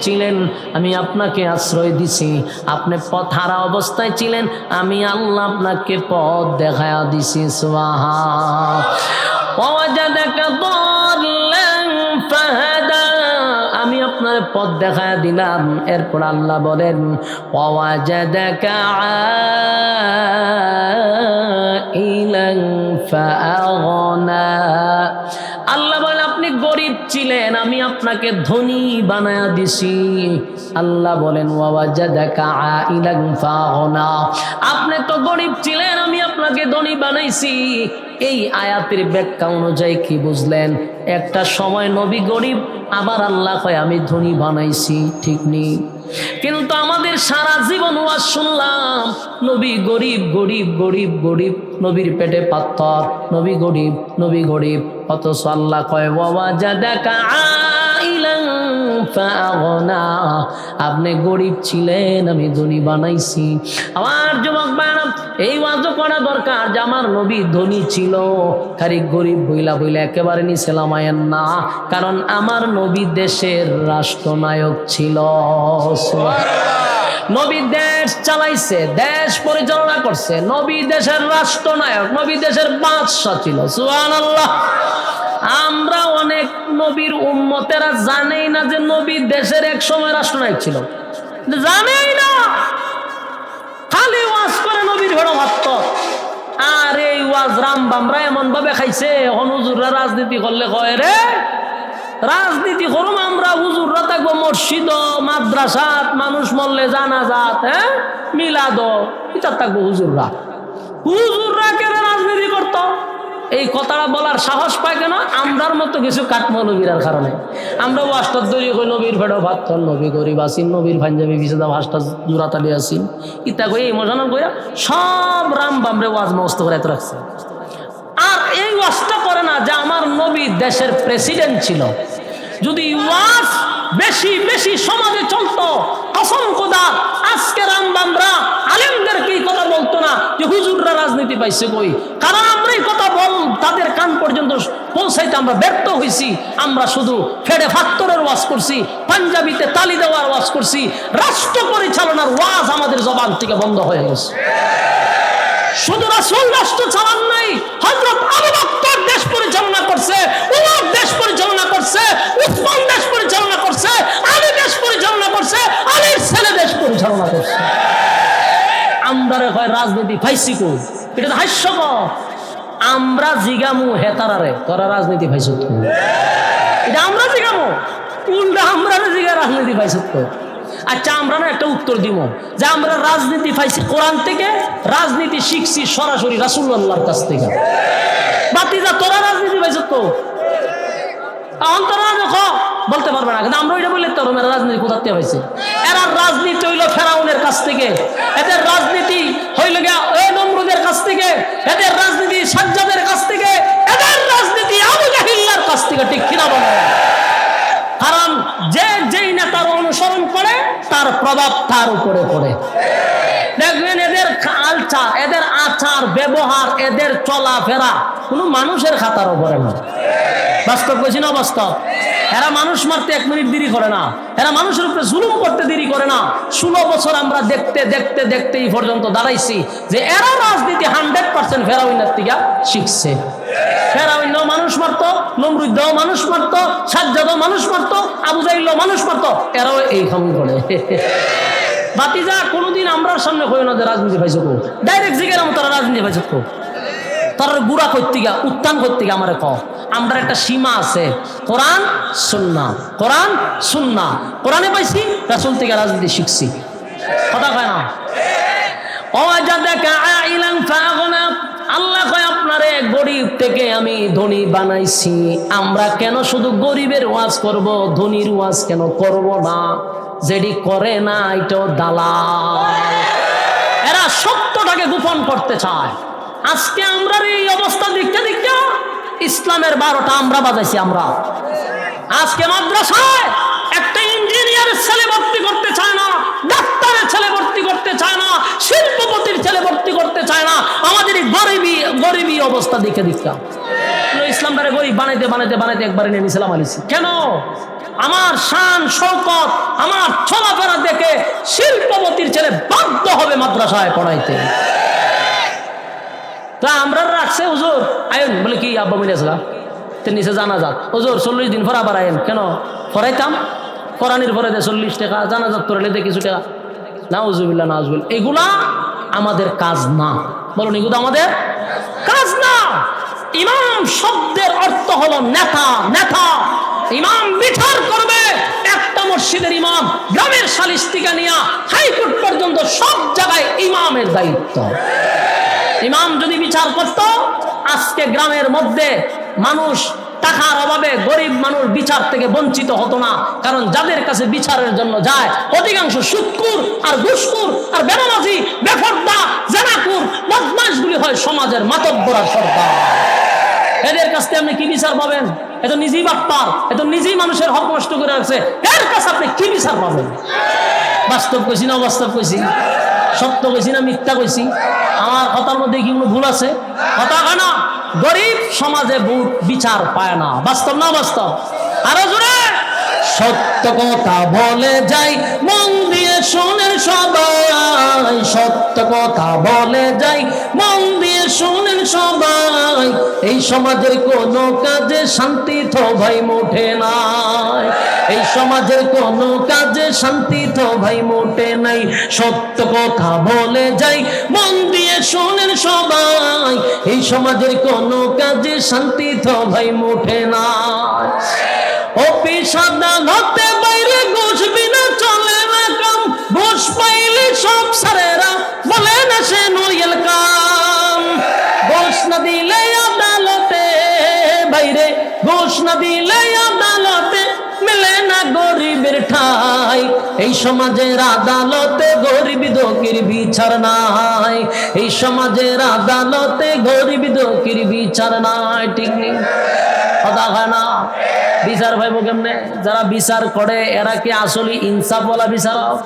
ছিলেন, আমি আপনাকে আশ্রয় দিছি। আপনি পথ হারা অবস্থায় ছিলেন, আমি আল্লাহ আপনাকে পথ দেখায়া দিছি। আমি আপনার পথ দেখায় দিলাম। এরপর আল্লাহ বলেন, ওয়াজাদাকা আইলান ফাআগনা। আল্লাহ বলেন, আপনি গরিব ছিলেন, আমি আপনাকে ধনী বানায়া দিছি। আল্লাহ বলেন, ওয়াজাদাকা আইলান ফাআগনা। আপনি তো গরিব ছিলেন, আমি আপনাকে ধনী বানাইছি। এই আয়াতের ব্যাখ্যা অনুযায়ী কি বুঝলেন? একটা সময় নবী গরিব, আবার আল্লাহ কয় আমি ধনী বানাইছি। ঠিক নেই? কিন্তু আমাদের সারা জীবন ওয়াজ শুনলাম নবী গরিব গরিব গরিব গরিব, নবীর পেটে পাথর, নবী গরিব, নবী গরিব। অথচ আল্লাহ কয় ওয়াজাদাকা আইলান ফাআগনা। আপনি গরিব ছিলেন, আমি ধনী বানাইছি। আমার যুবক ভাইরা, এই ওয়াজ করা দরকার যে আমার নবী ধনী ছিল, খালি গরিব বইলা বইলা একেবারে নিচে নামায়েন না। কারণ আমার নবী দেশের রাষ্ট্রনায়ক ছিল। নবী দেশ চালাইছে, দেশ পরিচালনা করছে, নবী দেশের রাষ্ট্রনায়ক, নবী দেশের বাদশা ছিল। সুবহানাল্লাহ। আমরা অনেক নবীর উম্মতেরা জানেই না যে নবী দেশের এক সময় রাষ্ট্রনায়ক ছিল, জানেই না। খালি ওয়াজ করে নবীর ভেড়ো ভাবত। আর এই ওয়াজ রামবামরা এমন ভাবে খাইছে, হুজুররা রাজনীতি করলে কয় রে রাজনীতি করুম আমরা, হুজুররা থাকবো মসজিদ মাদ্রাসাত, মানুষ মরলে জানাজাত, মিলাদ, এটা থাকবো হুজুররা। হুজুররা কেন রাজনীতি করত? এই কথাটা বলার সাহস পায় কেন? আমরার মতো কিছু কাঠমৌলবীর কারণে। আমরা ওয়াজটার দৈরি কই নবীর ভেড়ো ভাত, নবী গরিব আসিন, নবীর পাঞ্জাবি বিছেদা ভাসটা জোড়াতালি আসিন, ইতা কই ইমোশনাল কইরা সব রাম বামরে ওয়াজ মস্ত করে এত রাখছে। আর এই ওয়াজটা করে না যে আমার নবী দেশের প্রেসিডেন্ট ছিল। যদি ওয়াজ বেশি বেশি সমাজে চলতো, কসম খোদা আজকে রামবামরা আলেমদেরকে এই কথা বলতো না যে হুজুররা রাজনীতি পাইছে কই। কারণ আমরা এই কথা তাদের কান পর্যন্ত পৌঁছাইতে আমরা ব্যর্থ হয়েছি। আমরা শুধু ফেড়ে ফাত্তরের ওয়াজ করছি, পাঞ্জাবিতে তালি দেওয়ার ওয়াজ করছি, রাষ্ট্র পরিচালনার ওয়াজ আমাদের জবান থেকে বন্ধ হয়ে গেছে। শুধু রাসূল রাষ্ট্র চালান নাই, হযরত আবু বকর দেশ পরিচালনা করছে, উমর দেশ পরিচালনা করছে, উসমান দেশ পরিচালনা করছে, আলী দেশ পরিচালনা করছে, আলীর ছেলে দেশ পরিচালনা করছে। আমরারে হয় রাজনীতি পাইছি কো, এটা তো হাস্যকর। আমরা জিগামু হেতারারে তোরা রাজনীতি পাইছ তো, এটা আমরা জিগামু, উল্টা আমরা জিগা রাজনীতি পাইছ তো। আচ্ছা, আমরা না একটা উত্তর দিব যে আমরা রাজনীতি পাইছি কোরআন থেকে, রাজনীতি শিখছি সরাসরি রাসূলুল্লাহর কাছ থেকে। বাতিজা তোরা রাজনীতি পাইছ তো, অন্তরা দেখো বলতে পারবে না, কিন্তু আমরা ওইটা বললে তো এরা রাজনীতি কোথা থেকে পাইছে? এরা রাজনীতি হইল ফেরাউনের কাছ থেকে, এদের রাজনীতি হইল গিয়া ওই নমরুদের কাছ থেকে, এদের রাজনীতি সাজ্জাদের কাছ থেকে, এদের রাজনীতি আবু জাহিল্লার কাছ থেকে। ঠিক কিনা বলে? কারণ যে যেই নেতার অনুসরণ করে তার প্রভাব তার উপরে পড়ে। দেখবেন এদের আলচা, এদের আচার ব্যবহার, এদের চলাফেরা কোনো মানুষের খাতার উপরে না। বাস্তব বলছি না বাস্তব? এরা মানুষ মারতে 1 মিনিট দেরি করে না, এরা মানুষের উপরে জুলুম করতে দেরি করে না। 16 বছর আমরা দেখতে দেখতে দেখতে এই পর্যন্ত দাঁড়াইছি যে এরা রাজনীতি 100% ফেরাউনের থেকে শিখছে। ফেরাউন মানুষ মারতো, নমরুদ মানুষ মারতো, সাজ্জাদ মানুষ মারতো, আবু জাহিল মানুষ মারতো, এরাও এই খাম করে। বাতিজা কোনোদিন আমরার সামনে কই না যে রাজনীতি পাইছো কো, ডাইরেক্ট জিজ্ঞাসা তারা রাজনীতি পাইছো কো, তারা গুড়া করতে গা উত্থান করতে গা আমারে কও। আমরা একটা সীমা আছে, কোরআন সুন্নাহ, কোরআন সুন্নাহ। কোরআনে পাইছি, রাসূল থেকে রাজনীতি শিখছি। কথা কয় না? ওয়াজাদাকা আইলান ফাগনা। আল্লাহ কয় আপনারে গরিব থেকে আমি ধনী বানাইছি, আমরা কেন শুধু গরিবের ওয়াজ করব, ধনীর ওয়াজ কেন করব না? যেটি করে না এটাও দালাল। এরা সত্যটাকে গোপন করতে চায়। আজকে আমরা এই অবস্থা দেখতে দেখতে ইসলামের 12টা আমরা বাজাইছি। আমরা আজকে মাদ্রাসায় একটা ইঞ্জিনিয়ারের ছেলে ভর্তি করতে চায় না, ডাক্তারের ছেলে ভর্তি করতে চায় না, শিল্পপতির ছেলে ভর্তি করতে চায় না। আমাদের এই গরিবী অবস্থা দেখে দেখতাম ইসলামটারে গরিব বানাইতে বানাইতে বানাইতে একবারে নেমে ইসলাম আলিছি। কেন? আমার শান শৌকত, আমার চলাফেরা দেখে শিল্পপতির ছেলে বাধ্য হবে মাদ্রাসায় পড়াইতে। তা আমরা রাখছে হুজুর আইন বলে কি আব্বা মিলেছিলাম নিচে জানা যাক হুজুর 40 দিন পর আবার আইন। কেন? পড়াইতাম কোরআনের পরে 40 টাকা, জানাজাত পড়াইলে দিয়ে কিছু টাকা। নাউজুবিল্লাহ নাউজুবিল্লাহ, এগুলা আমাদের কাজ না। বলুন, এগুলো আমাদের কাজ না। ইমাম শব্দের অর্থ হলো নেতা। নেতা ইমাম বিচার করবে। একটা মসজিদের ইমাম গ্রামের শালিস্তিকা নিয়ে হাইকোর্ট পর্যন্ত সব জায়গায় ইমামের দায়িত্ব। ইমাম যদি বিচার করত, আজকে গ্রামের মধ্যে মানুষ টাকার অভাবে গরিব মানুষ বিচার থেকে বঞ্চিত হতো না। কারণ যাদের কাছে বিচারের জন্য যায় অধিকাংশ সুদখোর আর ঘুষখোর আর বেনামাজি, বেপরদা, জেনাখোর, বদমাশগুলি হয় সমাজের মাতব্বর আর সর্দার। এদের কাছ থেকে আপনি কি বিচার পাবেন? এত নিজেই বাটপার, এত নিজেই মানুষের হক নষ্ট করে রাখছে, এর কাছে আপনি কি বিচার পাবেন? বাস্তব কইছি না অবাস্তব কইছি? সত্য কইছি না মিথ্যা কইছি? আমার কথার মধ্যে কি কোনো ভুল আছে? কথা না, গরিব সমাজে বিচার পায় না। বাস্তব না বাস্তব? আরো জোরে। সত্য কথা বলে যাই, মন দিয়ে শোনেন সবাই। সত্য কথা বলে যাই, মন দিয়ে শোনেন সবাই। এই সমাজের কোনো কাজে শান্তি তো ভাই মোটে নাই। এই সমাজের কোনো কাজে শান্তি তো ভাই মোটে নাই। সত্য কথা বলে যাই, মন দিয়ে শোনেন সবাই। এই সমাজের কোনো কাজে শান্তি তো ভাই মোটে নাই। অফিস আদালতে বাইরে ঘুষ বিনা চলে না কাম। ঘুষ পাইলে সব সারেরা বলে না সে নইল কাম। ঘুষ না দিলে আদালতে বাইরে, ঘুষ না দিলে আদালতে মেলে না গরিবের ঠাই। এই সমাজের আদালতে গরিব দুঃখীর বিচার নাই। এই সমাজের আদালতে গরিব দুঃখীর বিচার নাই। ঠিক নেই? কথা হয় না? বিচার ভাইব কেমনে? যারা বিচার করে এরা কি আসলে ইনসাফওয়ালা বিচারক?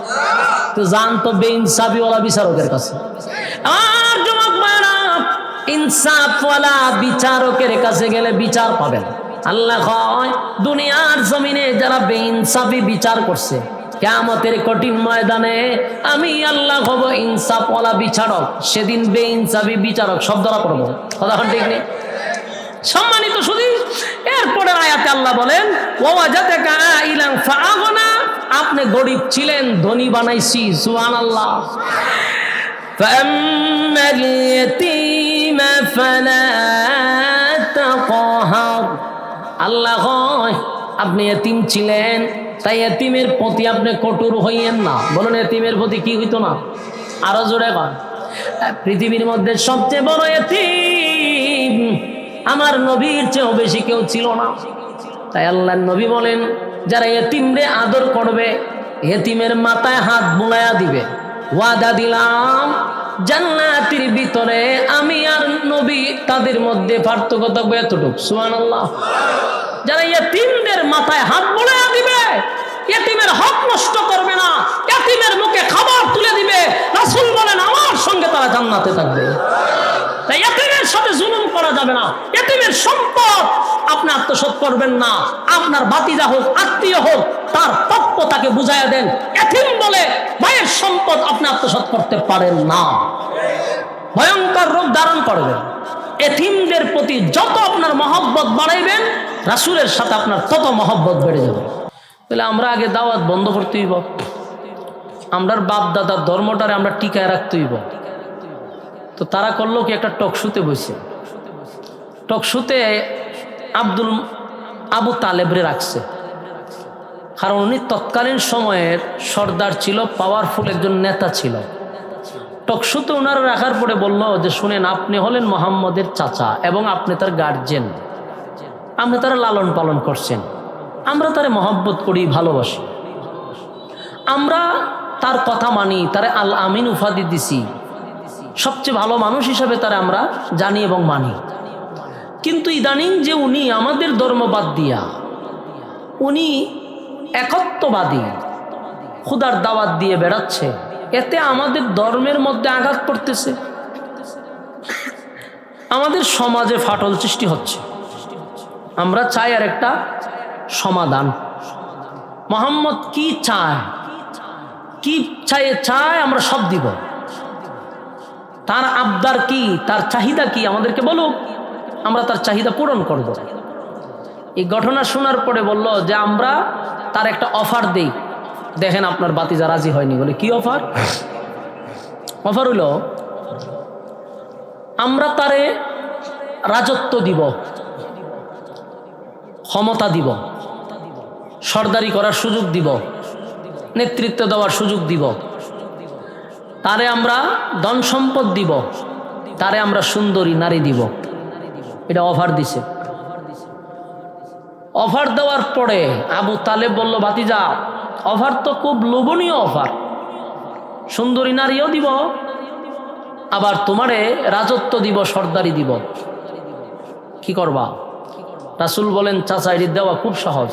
তো জান তো বেইনসাফিওয়ালা বিচারকের কাছে। আর যুবক ভাইরা, ইনসাফওয়ালা বিচারকের কাছে গেলে বিচার পাবেন। আল্লাহ কয়, দুনিয়ার জমিনে যারা বেইনসাফি বিচার করছে, কিয়ামতের কঠিন ময়দানে আমি আল্লাহ হব ইনসাফওয়ালা বিচারক। সেদিন বেইনসাফি বিচারক সব ধরা পড়ব। কথা ঠিক নেই? সম্মানিত শুধু এরপরে আয়াতে আল্লাহ বলেন, ওয়াজাদাকা আইলান ফাআগনা, আপনি গরিব ছিলেন, ধনী বানাইছি। সুবহানাল্লাহ। ফাআম্মাল ইয়াতীমা ফালা তাকহার, আল্লাহ কয় আপনি এতিম ছিলেন, তাই এতিমের প্রতি আপনি কঠোর হইয়েন না। বলুন, এতিমের প্রতি কি হইতো না? আরো জোরে কর। পৃথিবীর মধ্যে সবচেয়ে বড় এতিম আমার নবীর চেয়েও বেশি কেউ ছিল না। তাই আল্লাহর নবী বলেন, যারা এতিমরে আদর করবে, এতিমের মাথায় হাত বুলাইয়া দিবে, ওয়াদা দিলাম জান্নাতের ভিতরে আমি আর নবী তাদের মধ্যে পার্থক্য থাকবে এতটুকু। সুবহানাল্লাহ। যারা এতিমদের মাথায় হাত বুলাইয়া দিবে, এতিমের হক নষ্ট করবে না, এতিমের মুখে খাবার তুলে দিবে, রাসূল বলেন আমার সঙ্গে তারা জান্নাতে থাকবে। তাই এতিমের সাথে জুলুম করা যাবে না। এতিমের সম্পদ আপনি আত্মসাৎ করবেন না। আপনার ভাতিজা হোক, আত্মীয় হোক, তার প্রাপ্য তাকে বুঝাইয়া দেন। এতিম বলে ভাইয়ের সম্পদ আপনি আত্মসাৎ করতে পারেন না, ভয়ঙ্কর রূপ ধারণ করবেন। এতিমদের প্রতি যত আপনার মহব্বত বাড়াইবেন, রাসূলের সাথে আপনার তত মহব্বত বেড়ে যাবে। তাহলে আমরা আগে দাওয়াত বন্ধ করতে হইব। আমরার বাপ দাদার ধর্মটারে আমরা টিকায় রাখতে হইব। তো তারা করলো কি, একটা টকশুতে বসে, টকশুতে আবু তালেবরে রাখছে। কারণ উনি তৎকালীন সময়ের সর্দার ছিল, পাওয়ারফুল একজন নেতা ছিল। টকশোতে ওনারা রাখার পরে বলল যে শুনেন, আপনি হলেন মোহাম্মদের চাচা এবং আপনি তার গার্জেন, আপনি তারা লালন পালন করছেন, আমরা তারে মহব্বত করি, ভালোবাসি, আমরা তার কথা মানি, তারে আল আমিন উপাধি দিছি, সবচেয়ে ভালো মানুষ হিসাবে তারা আমরা জানি এবং মানি। কিন্তু ইদানিং যে উনি আমাদের ধর্ম বাদ দিয়া উনি একত্ববাদী খুদার দাওয়াত দিয়ে বেড়াচ্ছে, এতে আমাদের ধর্মের মধ্যে আঘাত পড়তেছে, আমাদের সমাজে ফাটল সৃষ্টি হচ্ছে। আমরা চাই আর একটা সমাধান। মোহাম্মদ কি চায়, কি চায় আমরা সব দিব। তার আবদার কি, তার চাহিদা কি আমাদেরকে বলুক, আমরা তার চাহিদা পূরণ করব। এই ঘটনা শোনার পরে বলল যে আমরা তার একটা অফার দেই। দেখেন আপনার বাতিজা রাজি হয়নি, বলে কি অফার? অফার হইল আমরা তারে রাজত্ব দিব, ক্ষমতা দিব, সর্দারি করার সুযোগ দিব, নেতৃত্ব দেওয়ার সুযোগ দিব, তারে আমরা ধন সম্পদ দিব, তারে আমরা সুন্দরী নারী দিব। এটা অফার দিছে। অফার দেওয়ার পরে আবু তালেব বলল, ভাতিজা অফার তো খুব লোভনীয় অফার, সুন্দরী নারীও দিব, আবার তোমারে রাজত্ব দিব, সর্দারি দিব, কি করবা? রাসূল বলেন, চাচা এটি দেওয়া খুব সহজ,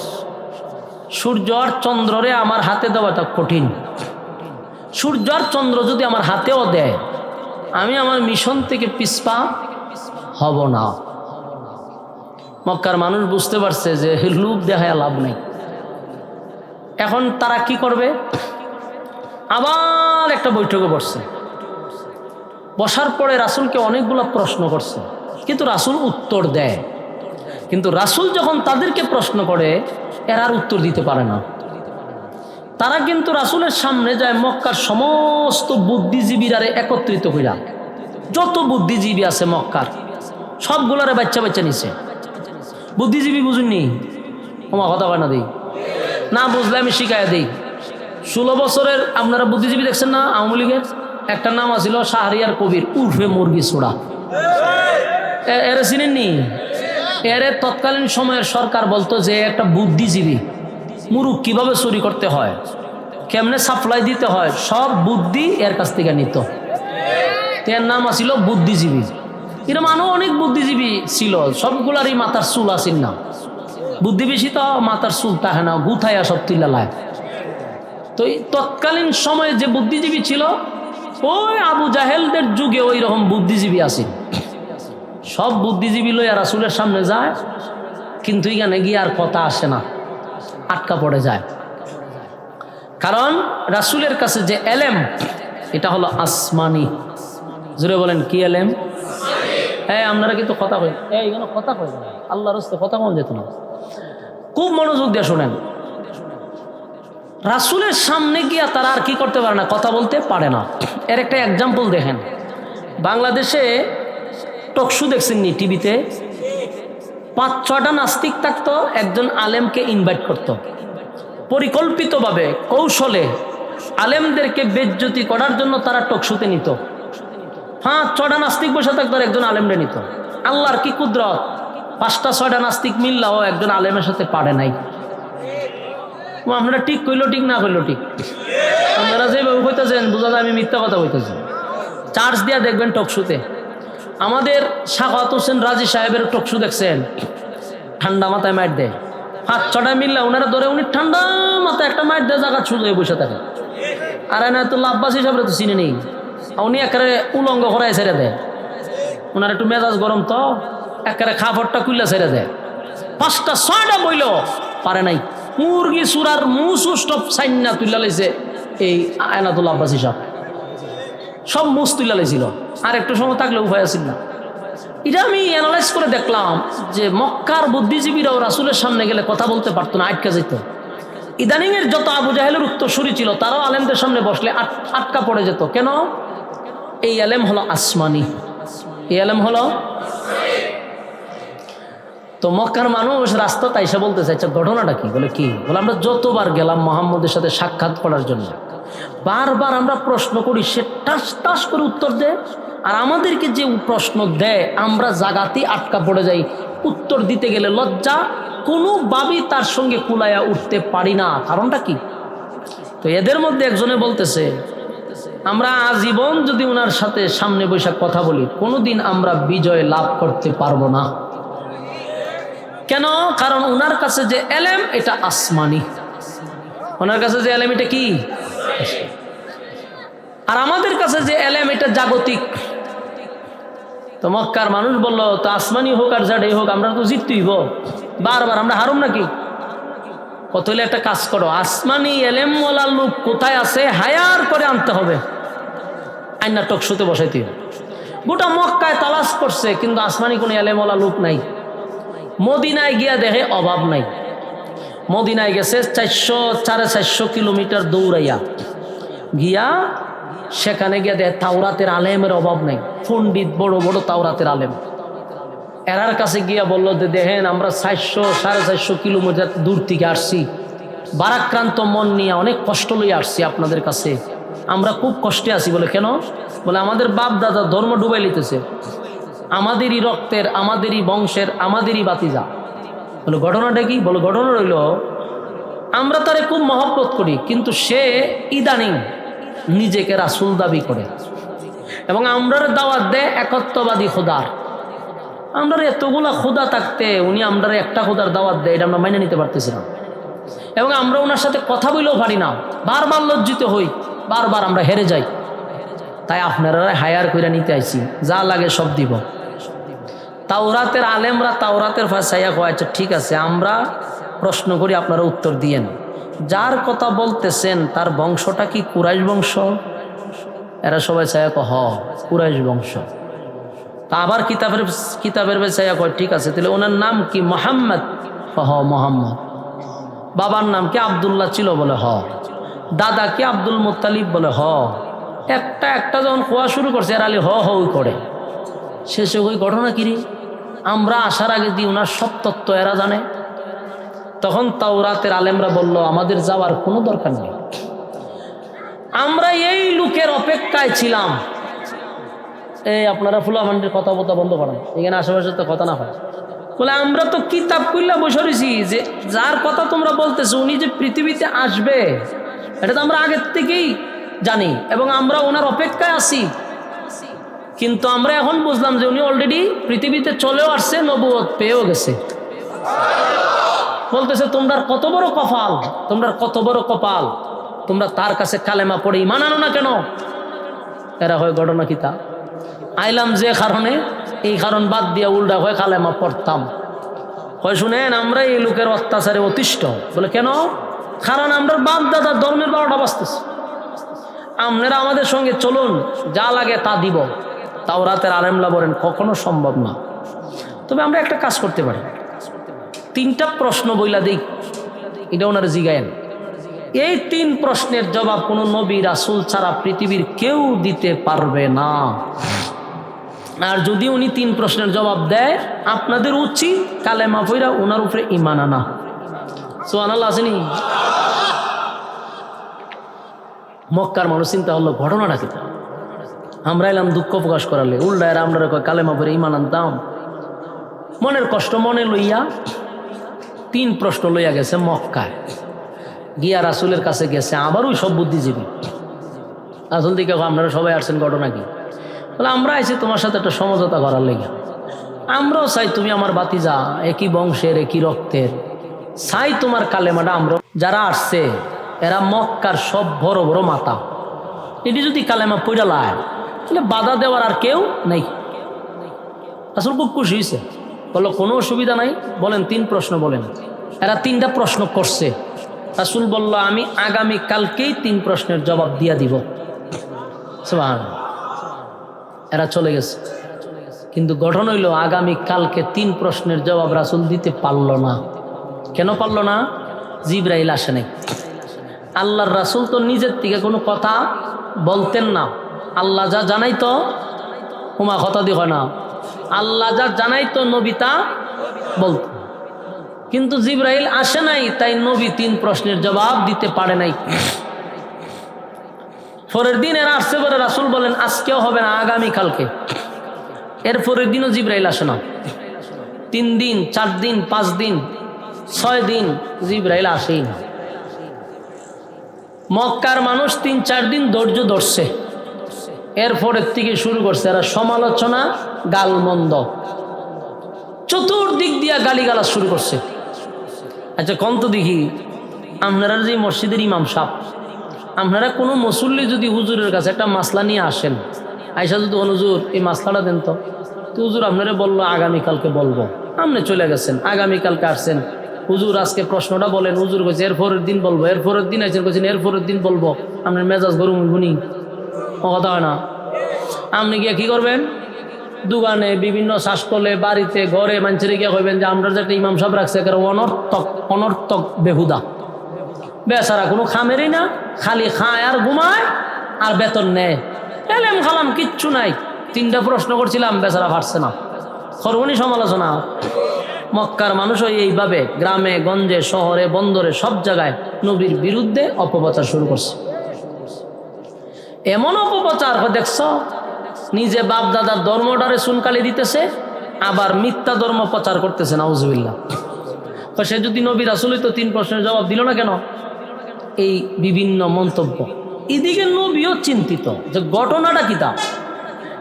সূর্য আর চন্দ্ররে আমার হাতে দেওয়াটা কঠিন। সূর্য আর চন্দ্র যদি আমার হাতেও দেয়, আমি আমার মিশন থেকে পিছপা হব না। মক্কার মানুষ বুঝতে পারছে যে লোভ দেখায় লাভ নেই। এখন তারা কি করবে? আবার একটা বৈঠকে বসছে। বসার পরে রাসূলকে অনেকগুলো প্রশ্ন করছে, কিন্তু রাসূল উত্তর দেয়। কিন্তু রাসূল যখন তাদেরকে প্রশ্ন করে, এরা আর উত্তর দিতে পারে না। তারা কিন্তু রাসূলের সামনে যায় মক্কার সমস্ত বুদ্ধিজীবীরারে একত্রিত হইয়া, যত বুদ্ধিজীবী আছে মক্কার সবগুলারে বাচ্চা বাচ্চা নিছে। বুদ্ধিজীবী বুঝুননি? আমার কথা কয় না, দিই না, বুঝলে আমি শিখাইয়া দিই। 16 বছরের আপনারা বুদ্ধিজীবী দেখছেন না আওয়ামী লীগের? একটা নাম আছিল শাহরিয়ার কবির উর্ফে মুরগি ছোড়া। এরে চিনেননি? এরে তৎকালীন সময়ের সরকার বলতো যে একটা বুদ্ধিজীবী, মুরুখ কিভাবে চুরি করতে হয়, কেমনে সাপ্লাই দিতে হয়, সব বুদ্ধি এর কাছ থেকে নিত। এর নাম আছিল বুদ্ধিজীবী। এরকম আরো অনেক বুদ্ধিজীবী ছিল, সবগুলারই মাথার চুল আসিল না। বুদ্ধি বেশি তো মাথার চুল তাহে না, গুথাইয়া সব তুইলা লায়। তো এই তৎকালীন সময়ে যে বুদ্ধিজীবী ছিল, ওই আবু জাহেলদের যুগে ওই রকম বুদ্ধিজীবী আছে। সব বুদ্ধিজীবী লইয়া রাসূলের সামনে যায়, কিন্তু এখানে গিয়ে আর কথা আসে না, আটকা পড়ে যায়। কারণ রাসূলের কাছে যে এলেম, এটা হলো আসমানি। জোরে বলেন, কি এলেম? হ্যাঁ, আপনারা কিন্তু কথা কই, এইখানে কথা কই না, আল্লাহর রাস্তায় কথা কম যেত না। খুব মনোযোগ দিয়ে শোনেন। রাসূলের সামনে গিয়া তারা আর কি করতে পারে না, কথা বলতে পারে না। এর একটা এক্সাম্পল দেখেন। বাংলাদেশে টকশো দেখছেননি টিভিতে? 5-6টা নাস্তিক থাকতো, একজন আলেমকে ইনভাইট করত, পরিকল্পিতভাবে কৌশলে আলেমদেরকে বেজ্জতি করার জন্য তারা টকশোতে নিত। 5-6টা নাস্তিক বসে থাকতো, একজন আলেমরে নিত। আল্লাহর কি কুদরত, 5টা-6টা নাস্তিক মিললাও একজন আলেমের সাথে পারে নাই। আপনারা ঠিক কইলো ঠিক, না কইলো ঠিক, আপনারা যেভাবে কইতেছেন বোঝা যায় আমি মিথ্যা কথা কইতেছি। চার্জ দিয়া দেখবেন টকশোতে। আমাদের শাখাওয়াত হোসেন রাজি সাহেবের টকশো দেখছেন? ঠান্ডা মাথায় মাইট দেয়, 5-6টা মিললে ওনারা ধরে, উনি ঠান্ডা মাথায় একটা মাইট দেয়, জায়গা ছুঁজে বসে থাকে। আর এনায়তুল্লাহ আব্বাসী সাহেবের তো চিনে নেই, উনি একেবারে উলঙ্গ করায় ছেড়ে দেয়। ওনার একটু মেজাজ গরম তো, একেবারে খাফরটা খুললে ছেড়ে দেয়। 5টা-6টা বইল পারে নাই। মুরগি সুরার মুসু স্টপ সাইন্না তুল্লা লাইছে এই এনায়তুল্লাহ আব্বাসী সাহেব, সব মুস তুল্লা লাইছিল। আর একটু সময় থাকলে উপায় আসিল না। এটা আমি অ্যানালাইজ করে দেখলাম যে মক্কার বুদ্ধিজীবীরাও রাসূলের সামনে গেলে কথা বলতে পারতো না, আটকা যেত। ইদানিংয়ের যত আবু জাহেলের উত্তরসূরি ছিল, তারাও আলেমদের সামনে বসলে আটকা পড়ে যেত। কেন? এই আলেম হলো আসমানি, এই আলেম হলো। তো মক্কার মানুষ রাস্তা তাইসা বলতে চাইছে, ঘটনাটা কি? বলে কি? বলে আমরা যতবার গেলাম মুহাম্মদের সাথে সাক্ষাৎ করার জন্য, বারবার আমরা প্রশ্ন করি, সে টাস টাস করে উত্তর দেয়, আর আমাদেরকে যে প্রশ্ন দেয় আমরা জাগাতেই আটকা পড়ে যাই। উত্তর দিতে গেলে লজ্জা, কোনোভাবেই তার সঙ্গে কুলাইয়া উঠতে পারি না। কারণটা কি? তো এদের মধ্যে একজনে বলতেছে, আমরা আজীবন যদি ওনার সাথে সামনে বসে কথা বলি, কোনোদিন আমরা বিজয় লাভ করতে পারবো না। কেন? কারণ ওনার কাছে যে এলেম এটা আসমানি, ওনার কাছে যে এলেম এটা কি, আর আমাদের কাছে যে এলেম এটা জাগতিক। তো মক্কার মানুষ বলল, তো আসমানি হোক আর যাটাই হোক আমরা তো জিততেই হইব, বারবার আমরা হারুম নাকি? কত হলে একটা কাজ করো, আসমানি এলেমওয়ালা লোক কোথায় আছে হায়ার করে আনতে হবে, আইনা টক শুতে বসাইতে। গোটা মক্কায় তালাশ করছে, কিন্তু আসমানি কোনো এলেমওয়ালা লোক নাই। মদিনায় গিয়া দেখে অভাব নাই। মদিনায় গেছে 450 কিলোমিটার দৌড়াইয়া গিয়া, সেখানে গিয়া দেখে তাওরাতের আলেমের অভাব নাই, পণ্ডিত বড় বড় তাওরাতের আলেম। এরার কাছে গিয়া বলল যে দেখেন আমরা 450 কিলোমিটার দূর থেকে আসছি, বারাক্রান্ত মন নিয়ে অনেক কষ্ট লইয়া আসছি আপনাদের কাছে, আমরা খুব কষ্টে আছি। বলে কেন? বলে আমাদের বাপ দাদা ধর্ম ডুবাই লিতেছে, আমাদেরই রক্তের, আমাদেরই বংশের, আমাদেরই বাতিজা। বলে ঘটনাটা কি? বলে ঘটনা রইল, আমরা তারে খুব মহব্বত করি, কিন্তু সে ইদানিং নিজেকে রাসূল দাবি করে এবং আমরার দাওয়াত দেয় একত্ববাদী খোদার। আমরা এতগুলা খোদা থাকতে উনি আমরা একটা খোদার দাওয়াত দেয়, এটা আমরা মাইনে নিতে পারতেছি না, এবং আমরা ওনার সাথে কথা বলেও পারি না, বারবার লজ্জিত হই, বারবার আমরা হেরে যাই। তাই আপনারা হায়ার কইরা নিতে আইছি, যা লাগে সব দিব। তাওরাতের আলেমরা তাওরাতের ফাঁসাইয়া কয়েছে, ঠিক আছে আমরা প্রশ্ন করি, আপনারা উত্তর দিয়েন। যার কথা বলতেছেন তার বংশটা কি কুরাইশ বংশ? এরা সবাই চাইয়া হ কুরাইশ বংশ। তা আবার কিতাবের চাইয়া কয়, ঠিক আছে তাহলে ওনার নাম কি? মোহাম্মদ। হ মোহাম্মদ। বাবার নাম কি? আবদুল্লাহ ছিল। বলে হ। দাদা কি? Abdul Muttalib. বলে হ। একটা যখন খোয়া শুরু করছে এর আলী হ হই করে, শেষে ওই ঘটনা কিরি আমরা আসার আগে দিয়ে ওনার সব তত্ত্ব এরা জানে। তখন তাওরাতের আলেমরা বলল, আমাদের যাওয়ার কোনো দরকার নেই, আমরা এই লোকের অপেক্ষায় ছিলাম। এই আপনারা ফুলাভান্ডির কথা বন্ধ করেন, এখানে আশেপাশে তো কথা না হয়। বলে আমরা তো কিতাব কইলা বসে রয়েছি যে যার কথা তোমরা বলতেছো উনি যে পৃথিবীতে আসবে এটা তো আমরা আগের থেকেই জানি এবং আমরা ওনার অপেক্ষায় আছি। কিন্তু আমরা এখন বুঝলাম যে উনি অলরেডি পৃথিবীতে চলেও আসছে, নবুয়ত পেয়েও গেছে। বলতেছে তোমরা কত বড় কপাল, তোমরা কত বড় কপাল, তোমরা তার কাছে কালেমা পড়ে ঈমান আনো না কেন? এরা হয় ঘটনা কিতা আইলাম যে কারণে, এই কারণ বাদ দিয়া উল্টা হয় কালেমা পড়তাম। হয় শুনেন আমরা এই লোকের অত্যাচারে অতিষ্ঠ। বলে কেন? কারণ আমরা বাপ দাদা ধর্মের 12টা বাজতেছে, আপনারা আমাদের সঙ্গে চলুন, যা লাগে তা দিব। তাওরাতের আলেমরা বলেন কখনো সম্ভব না। তবে আমরা একটা কাজ করতে পারি, 3টা প্রশ্ন বইলা দিই, এটা ওনারা জিগায়েন। এই 3 প্রশ্নের জবাব কোনো নবী রাসূল ছাড়া পৃথিবীর কেউ দিতে পারবে না। আর যদি উনি 3 প্রশ্নের জবাব দেয়, আপনাদের উচিত কালেমা পড়া ওনার উপরে ঈমান আনা। সুবহানাল্লাহ আসেনি? মক্কার মানুষ চিন্তা হলো ঘটনাটা কি? আমরা এলাম দুঃখ প্রকাশ করালে, উল্টা এরা আমরা কালেমা পড়ে ঈমান আনতাম। মনের কষ্ট মনে লইয়া 3 প্রশ্ন লইয়া গেছে মক্কায় গিয়া রাসূলের কাছে গেছে। আবার ওই সব বুদ্ধিজীবী রাসূল দিকে, আপনারা সবাই আসছেন, ঘটনা কি? বলে আমরা আইছি তোমার সাথে একটা সমঝোতা করার লেগে, আমরাও চাই তুমি আমার বাতিজা, একই বংশের একই রক্তের, চাই তোমার কালেমাটা আমরা। যারা আসছে এরা মক্কার সব বড় বড় মাতা, এটি যদি কালেমা পড়া লায় তাহলে বাধা দেওয়ার আর কেউ নেই। রাসূল খুব খুশি হয়েছে, বললো কোনো অসুবিধা নাই, বলেন 3 প্রশ্ন বলেন। এরা 3টা প্রশ্ন করছে। রাসূল বলল আমি আগামী কালকেই 3 প্রশ্নের জবাব দিয়া দিব। সুবহানাল্লাহ। এরা চলে গেছে, কিন্তু গঠন হইল আগামী কালকে 3 প্রশ্নের জবাব রাসূল দিতে পারল না। কেন পারল না? জিবরাইল আসে নাই। আল্লাহর রাসূল তো নিজের থেকে কোনো কথা বলতেন না, আল্লাহ যা জানাইতো হুমা কথা দিয়ে হয় না, আল্লাহ যা জানাইতো নবী তা বলত। কিন্তু জিবরাইল আসে নাই, তাই নবী 3 প্রশ্নের জবাব দিতে পারে নাই। পরের দিন এরা আসছে পরে রাসূল বলেন আজকেও হবে না, আগামীকালকে। এর পরের দিনও জিবরাইল আসে না। 3 দিন 4 দিন 5 দিন 6 দিন জিবরাইল আসেই না। মক্কার মানুষ 3-4 দিন ধৈর্য ধরছে, এরপরের থেকে শুরু করছে এরা সমালোচনা, গালমন্দ, চতুর্দিক দিয়া গালিগালাজ শুরু করছে। আচ্ছা কন্ত দেখি, আপনারা যে মসজিদের ইমাম সাহেব, আপনারা কোনো মুসল্লি যদি হুজুরের কাছে একটা মাসলা নিয়ে আসেন, আয়সা যদি হুজুর এই মাসলাটা দেন তো হুজুর আপনারা বললো আগামীকালকে বলবো, আপনি চলে গেছেন, আগামীকালকে আসছেন, হুজুর আজকে প্রশ্নটা বলেন, হুজুর কইছে এরপরের দিন বলবো, এরপরের দিন আছেন কইছেন এরপরের দিন বলবো, আপনার মেজাজ গরম হইবনি? কথা হয় না? আপনি গিয়ে কি করবেন? দোকানে, বিভিন্ন শ্বাসকলে, বাড়িতে, ঘরে মানুষের গিয়ে কইবেন যে আমরা যেটা ইমাম সাহেব রাখছে অনর্থক অনর্থক বেহুদা, বেচারা কোনো খামেরই না, খালি খায় আর ঘুমায় আর বেতন নেয়, এলেম খালাম কিচ্ছু নাই। 3টা প্রশ্ন করছিলাম, বেচারা পারছে না, খরবনি সমালোচনা। মক্কার মানুষও এইভাবে গ্রামে গঞ্জে শহরে বন্দরে সব জায়গায় নবীর বিরুদ্ধে অপপ্রচার শুরু করছে। এমন অপপ্রচার দেখছ, নিজে বাপ দাদার ধর্মটারে সুনকালি দিতেছে, আবার মিথ্যা ধর্ম প্রচার করতেছে, নাউজুবিল্লাহ। সে যদি নবী রাসূল তো 3 প্রশ্নের জবাব দিল না কেন? এই বিভিন্ন মন্তব্য। এদিকে নবীও চিন্তিত যে ঘটনাটা কি, তা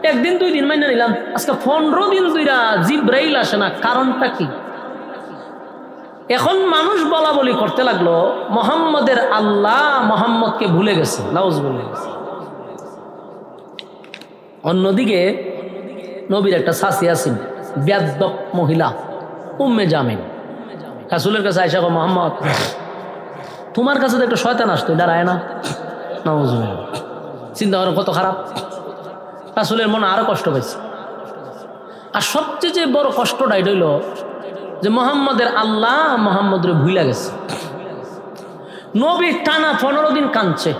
1 দিন 2 দিন মাইনে নিলাম, আজকে 15 দিন ধইরা জিবরাইল আসে না, কারণটা কি? এখন মানুষ বলা বলি করতে লাগলো মুহাম্মদের আল্লাহ মুহাম্মদকে ভুলে গেছে, নাউজুবিল্লাহ। অন্যদিকে নবীর একটা শাসি আছেন, বেয়াদব মহিলা উম্মে জামিন, রাসূলের কাছে আয়েশা, মুহাম্মদ তোমার কাছে তো একটা শয়তান আসতো, দাঁড়ায় না? নাউজুবিল্লাহ। চিন্তা করেন কত খারাপ। রাসূলের মনে আরো কষ্ট পাইছে। আর সবচেয়ে যে বড় কষ্টটা এটা হইল যে মুহাম্মদের আল্লাহ মুহাম্মদরে ভুলে গেছে। নবী টানা 15 দিন কাঁদছে।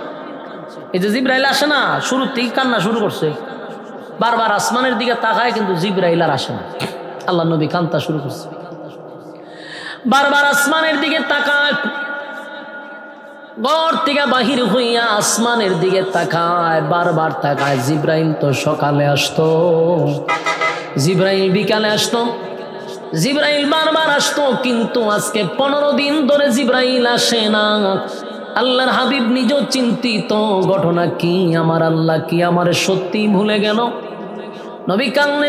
এই যে জিবরাইল আসে না, শুরুর থেকে কান্না শুরু করছে, বারবার আসমানের দিকে তাকায়, কিন্তু জিবরাইল আর আসে না। আল্লাহ নবী কান্তা শুরু করছে, বারবার আসমানের দিকে তাকায়, ঘর থেকে বাহির হইয়া আসমানের দিকে তাকায়, বারবার তাকায়। জিবরাইল তো সকালে আসতো, জিবরাইল বিকালে আসতো, জিবরাইল বারবার আসতো, কিন্তু আজকে 15 দিন ধরে জিবরাইল আসে না। আল্লাহর হাবিব নিজেও চিন্তিত, ঘটনা কি? আমার আল্লাহ কি আমার সত্যি ভুলে গেল? নবী কান্নে